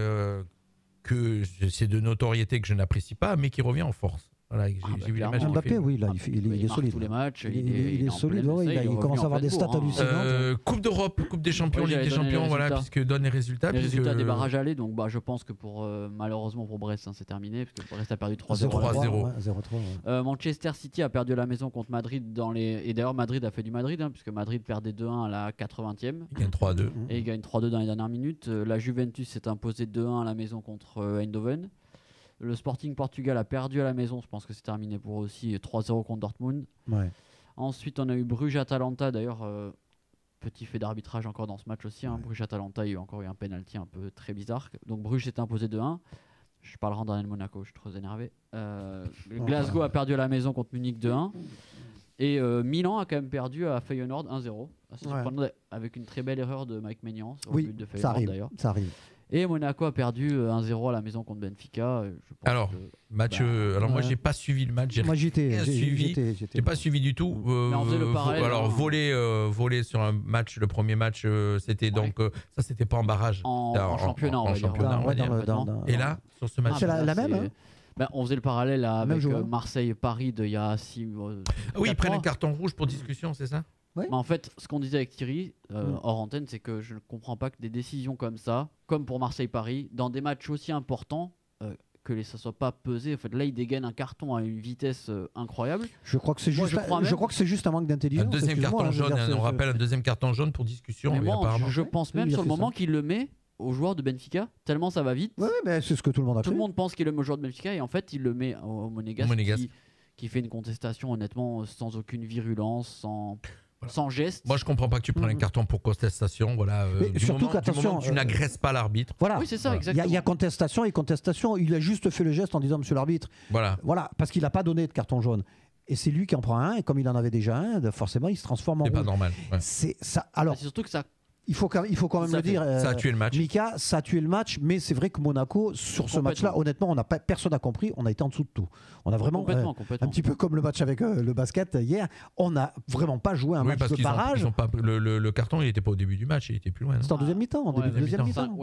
que c'est de notoriété que je n'apprécie pas, mais qui revient en force. Voilà, j'ai vu les matchs. Mbappé, oui, là, il est solide. Tous les matchs, il est solide. Il commence à avoir des stats hallucinantes. Coupe d'Europe, Coupe des Champions, Ligue des Champions, voilà, puisque donne les résultats. Les résultats des barrages allés, donc je pense que malheureusement pour Brest, c'est terminé, parce que Brest a perdu 3-0. 3-0. Manchester City a perdu à la maison contre Madrid et d'ailleurs Madrid a fait du Madrid, puisque Madrid perdait 2-1 à la 80e. Il gagne 3-2. Et il gagne 3-2 dans les dernières minutes. La Juventus s'est imposée 2-1 à la maison contre Eindhoven. Le Sporting Portugal a perdu à la maison, je pense que c'est terminé pour eux aussi, 3-0 contre Dortmund. Ouais. Ensuite, on a eu Bruges-Atalanta, d'ailleurs, petit fait d'arbitrage encore dans ce match aussi. Hein. Bruges-Atalanta, il y a eu encore un penalty un peu très bizarre. Donc Bruges s'est imposé 2-1. Je parlerai en Monaco, je suis trop énervé. Glasgow a perdu à la maison contre Munich 2-1. Et Milan a quand même perdu à Feyenoord 1-0. Avec une très belle erreur de Mike Maignan sur le but de Feyenoord d'ailleurs. Ça arrive. Et Monaco a perdu 1-0 à la maison contre Benfica. Alors, Mathieu, moi j'ai pas suivi le match. Moi j'ai pas suivi du tout. Mais on faisait le parallèle. Alors voler sur un match, le premier match, c'était donc ça c'était pas en barrage. En championnat, on va dire. Et là, sur ce match, c'est la même. On faisait le parallèle avec Marseille-Paris il y a 6 mois. Oui, ils prennent un carton rouge pour discussion, c'est ça? Ouais. Mais en fait, ce qu'on disait avec Thierry hors antenne, c'est que je ne comprends pas que des décisions comme ça, comme pour Marseille-Paris, dans des matchs aussi importants, que ça soit pas pesé. En fait, là, il dégaine un carton à une vitesse incroyable. Je crois que c'est juste un manque d'intelligence. Un deuxième carton jaune, on rappelle un deuxième carton jaune pour discussion. Mais bon, je pense même sur le moment qu'il le met au joueur de Benfica, tellement ça va vite. Oui, mais c'est ce que tout le monde a fait. Tout le monde pense qu'il le met au joueur de Benfica et en fait, il le met au Monégasque. Qui fait une contestation honnêtement sans aucune virulence, sans geste. Moi, je comprends pas que tu prennes un carton pour contestation. Voilà, du moment où tu n'agresses pas l'arbitre. Voilà. Oui, c'est ça, exactement. Il y a contestation et contestation. Il a juste fait le geste en disant monsieur l'arbitre. Voilà, parce qu'il n'a pas donné de carton jaune. Et c'est lui qui en prend un. Et comme il en avait déjà un, forcément, il se transforme en rouge. C'est pas normal. Ouais. C'est ça. Alors, c'est surtout que ça. Il faut quand même le dire. Ça a tué le match. Mika, ça a tué le match, mais c'est vrai que Monaco, sur ce match-là, honnêtement, personne n'a compris. On a été en dessous de tout. On a vraiment, complètement. un petit peu comme le match avec le basket hier, on n'a vraiment pas joué un match de barrage. Le carton, il n'était pas au début du match, il était plus loin. C'était en deuxième mi-temps. Deuxième mi-temps.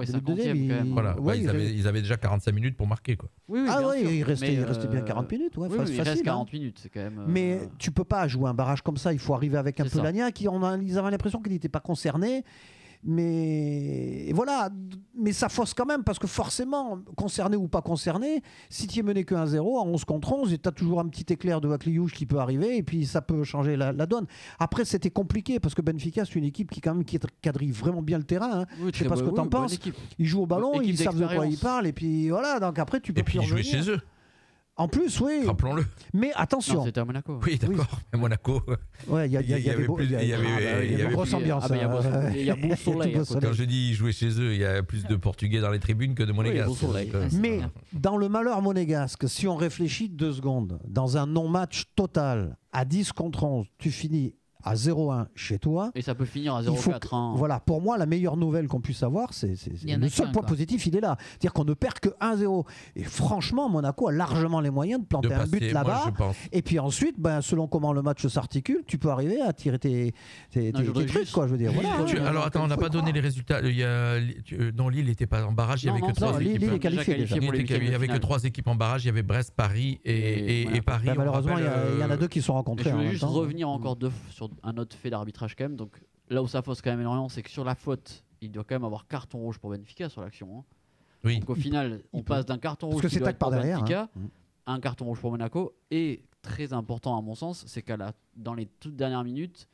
Ils avaient déjà 45 minutes pour marquer. Quoi. Il restait bien 40 minutes. Il reste 40 minutes, c'est quand même. Mais tu peux pas jouer un barrage comme ça. Il faut arriver avec un peu l'agnac. Ils avaient l'impression qu'ils n'étaient pas concernés. Mais voilà, mais ça fausse quand même parce que forcément, concerné ou pas concerné, si tu es mené que 1-0 en 11 contre 11, tu as toujours un petit éclair de Wakliouche qui peut arriver et puis ça peut changer la donne. Après, c'était compliqué parce que Benfica, c'est une équipe qui quadrille vraiment bien le terrain. Hein. Oui, je sais pas ce que tu en penses. Ils jouent au ballon, ils savent de quoi ils parlent et puis voilà, donc après tu peux plus revenir. Et puis ils jouaient chez eux. En plus, oui. Rappelons-le. Mais attention. C'était à Monaco. Oui, d'accord. Mais Monaco. Ouais, il y avait une grosse ambiance. Il y a beau soleil. Quand je dis jouer chez eux, il y a plus de Portugais dans les tribunes que de Monégasque. Mais dans le malheur monégasque, si on réfléchit 2 secondes, dans un non-match total, à 10 contre 11, tu finis à 0-1 chez toi. Et ça peut finir à 0-4. Hein. Voilà, pour moi, la meilleure nouvelle qu'on puisse avoir, c'est le seul point positif, il est là. C'est-à-dire qu'on ne perd que 1-0. Et franchement, Monaco a largement les moyens de planter un but là-bas. Et puis ensuite, selon comment le match s'articule, tu peux arriver à tirer tes trucs, quoi, je veux dire. Voilà, alors attends, on n'a pas donné les résultats. Non, Lille n'était pas en barrage, il n'y avait que 3 équipes. Lille est qualifié déjà. Il n'y avait que 3 équipes en barrage, il y avait Brest, Paris et Paris. Malheureusement, il y en a 2 qui sont rencontrés. Je voulais juste revenir encore sur un autre fait d'arbitrage quand même. Donc là où ça fausse quand même énormément, c'est que sur la faute, il doit quand même avoir carton rouge pour Benfica sur l'action. Hein. Oui. Donc au final, on passe d'un carton rouge qui doit être pour Benfica à un carton rouge pour Monaco. Et très important à mon sens, c'est dans les toutes dernières minutes,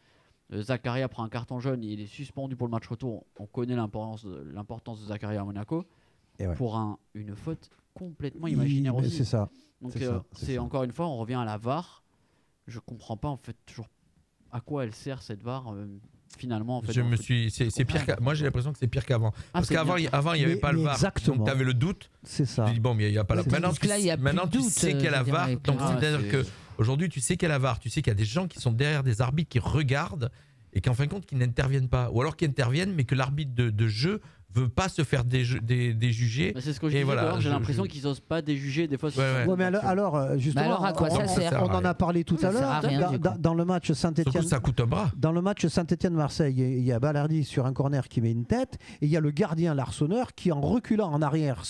Zakaria prend un carton jaune et il est suspendu pour le match retour. On connaît l'importance de Zakaria à Monaco pour une faute complètement imaginaire aussi. C'est ça. Donc c'est encore une fois, on revient à la VAR. Je comprends pas en fait toujours à quoi elle sert cette VAR finalement. En fait, c'est pire moi j'ai l'impression que c'est pire qu'avant. Parce qu'avant il n'y avait pas le VAR. Donc tu avais le doute. C'est ça. Tu dis bon mais il n'y a pas la. Maintenant tu sais qu'il y a la VAR. Donc c'est-à-dire que aujourd'hui tu sais qu'il y a la VAR. Tu sais qu'il y a des gens qui sont derrière des arbitres qui regardent et qu'en fin de compte qui n'interviennent pas. Ou alors qui interviennent mais que l'arbitre de jeu veut pas se faire déjuger. C'est ce que je disais, voilà, j'ai l'impression qu'ils osent pas déjuger des fois. Mais alors justement, alors à quoi ça sert? On en a parlé tout à l'heure dans le match Saint-Étienne. Ça coûte un bras. Dans le match Saint-Étienne-Marseille, il y a Balerdi sur un corner qui met une tête et il y a le gardien Larsonneur qui en reculant en arrière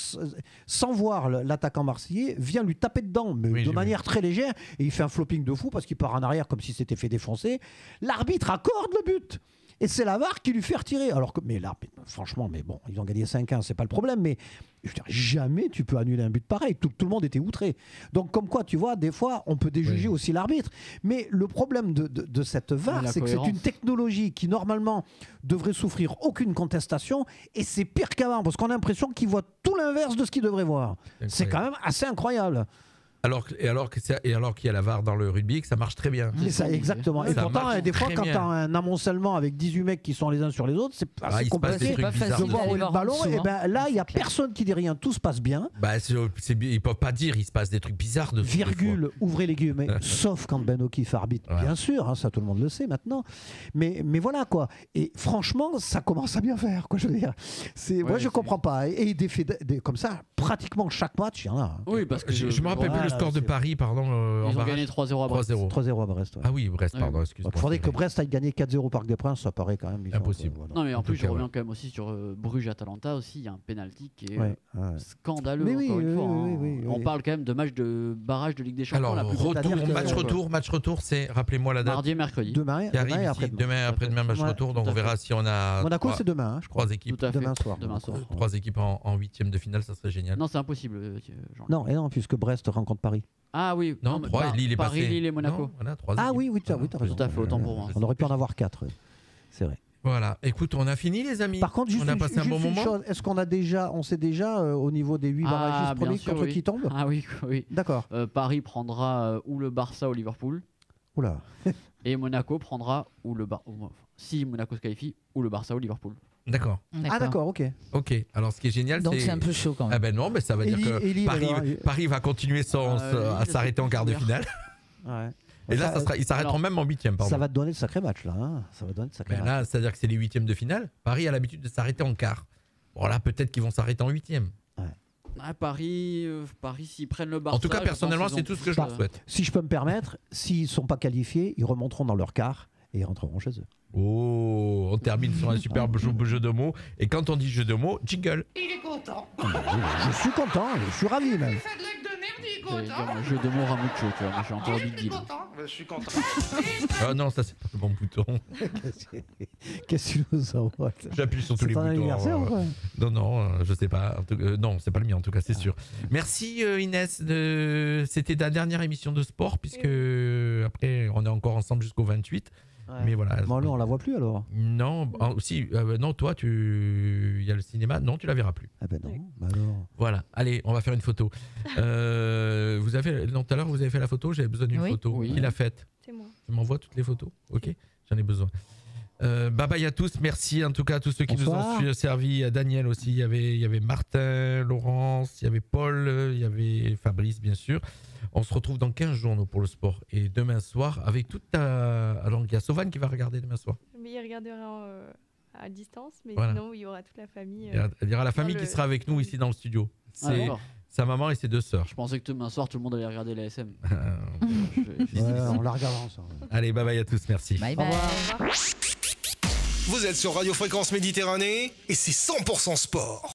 sans voir l'attaquant marseillais vient lui taper dedans mais de manière très légère et il fait un flopping de fou parce qu'il part en arrière comme s'il s'était fait défoncer. L'arbitre accorde le but. Et c'est la VAR qui lui fait retirer. Mais là, franchement, ils ont gagné 5-1, c'est pas le problème. Mais je veux dire, jamais tu peux annuler un but pareil. Tout le monde était outré. Donc, comme quoi, tu vois, des fois, on peut déjuger aussi l'arbitre. Mais le problème de cette VAR, c'est que c'est une technologie qui, normalement, devrait souffrir aucune contestation. Et c'est pire qu'avant, parce qu'on a l'impression qu'il voit tout l'inverse de ce qu'il devrait voir. C'est quand même assez incroyable. Alors qu'il y a la VAR dans le rugby, que ça marche très bien. C'est ça, exactement. Et pourtant, des fois, quand tu as un amoncellement avec 18 mecs qui sont les uns sur les autres, c'est assez compliqué de voir où est le ballon. Et là, il n'y a personne qui dit rien, tout se passe bien. Ils ne peuvent pas dire, il se passe des trucs bizarres. Virgule, ouvrez les guillemets, sauf quand Ben O'Keefe arbitre, bien sûr, ça tout le monde le sait maintenant. Mais voilà quoi. Et franchement, ça commence à bien faire, quoi, je veux dire. Moi, je ne comprends pas. Et des faits comme ça, pratiquement chaque match, il y en a. Oui, parce que je me rappelle plus le score de Paris, pardon. Ils ont gagné 3-0 à Brest. 3-0 à Brest. Ah oui, Brest, pardon, excuse-moi. Il faudrait que Brest aille gagner 4-0 au Parc des Princes, ça paraît quand même impossible. Non, mais en plus, je reviens quand même aussi sur Bruges-Atalanta aussi. Il y a un penalty qui est scandaleux, encore une fois. On parle quand même de match de barrage de Ligue des Champions. Alors, match retour, c'est, rappelez-moi la date. Mardi et mercredi. Demain et après-demain, match retour. Donc on verra si on a. Monaco, c'est demain, je crois. 3 équipes. Demain soir. 3 équipes en 8e de finale, ça serait génial. Non, c'est impossible. Non, puisque Brest rencontre Paris. Ah oui, non, 3 Lille est passé. Paris, Lille et Monaco. Oui, t'as raison. Tout à fait, autant pour moi. On aurait pu en avoir 4, c'est vrai. Voilà, écoute, on a fini les amis. Par contre, on a passé un bon moment. Est-ce qu'on sait déjà au niveau des 8 barragistes premiers contre qui tombent? Ah oui. D'accord. Paris prendra ou le Barça ou Liverpool. Oula. Et Monaco prendra si Monaco se qualifie, ou le Barça ou Liverpool. D'accord. Ah d'accord, ok. Ok, alors ce qui est génial, donc c'est un peu chaud quand même. Ah ben non, mais ça veut dire que Paris va continuer à s'arrêter en quart de finale. Ouais. Et là, ils s'arrêteront même en 8e. Ça va te donner de sacrés matchs là. Ça va donner de sacrés matchs. Là, c'est-à-dire que c'est les 8e de finale. Paris a l'habitude de s'arrêter en quart. Bon là, peut-être qu'ils vont s'arrêter en 8e. Paris, s'ils prennent le Barça. En tout cas, personnellement, c'est tout ce que je leur souhaite. Si je peux me permettre, s'ils ne sont pas qualifiés, ils remonteront dans leur quart et ils rentreront chez eux. Oh, on termine sur un superbe jeu de mots. Et quand on dit jeu de mots, jingle. Il est content. Je suis content, je suis ravi même. Un jeu de mots Ramucho, tu vois, moi je suis encore Big Deal. Je suis content. Ah non, ça c'est pas le bon bouton. Qu'est-ce que tu nous envoies? J'appuie sur tous les boutons. C'est ton anniversaire ou quoi? Non, je sais pas. Non, c'est pas le mien en tout cas, c'est sûr. Merci Inès. C'était ta dernière émission de sport puisque après on est encore ensemble jusqu'au 28. Ouais. Mais voilà. Bon, là, on la voit plus alors. Non, si, non, toi, il y a le cinéma, non, tu la verras plus. Ah ben non, bah alors. Voilà, allez, on va faire une photo. Tout à l'heure, vous avez fait la photo, j'avais besoin d'une photo. Oui. Qui l'a faite? C'est moi. Tu m'envoies toutes les photos? Ok, j'en ai besoin. Bye bye à tous, merci en tout cas à tous ceux qui nous ont servi, à Daniel aussi, il y avait Martin, Laurence, il y avait Paul, il y avait Fabrice bien sûr. On se retrouve dans 15 jours nous, pour le sport. Et demain soir, avec toute ta... Alors, il y a Sauvan qui va regarder demain soir. Mais il regardera à distance, mais Voilà. sinon, il y aura toute la famille. Il y aura la famille qui sera avec nous ici dans le studio. C'est sa maman et ses 2 sœurs. Je pensais que demain soir, tout le monde allait regarder la SM. On la regardera ensemble. Allez, bye bye à tous, merci. Bye bye. Vous êtes sur Radio Fréquence Méditerranée et c'est 100% sport.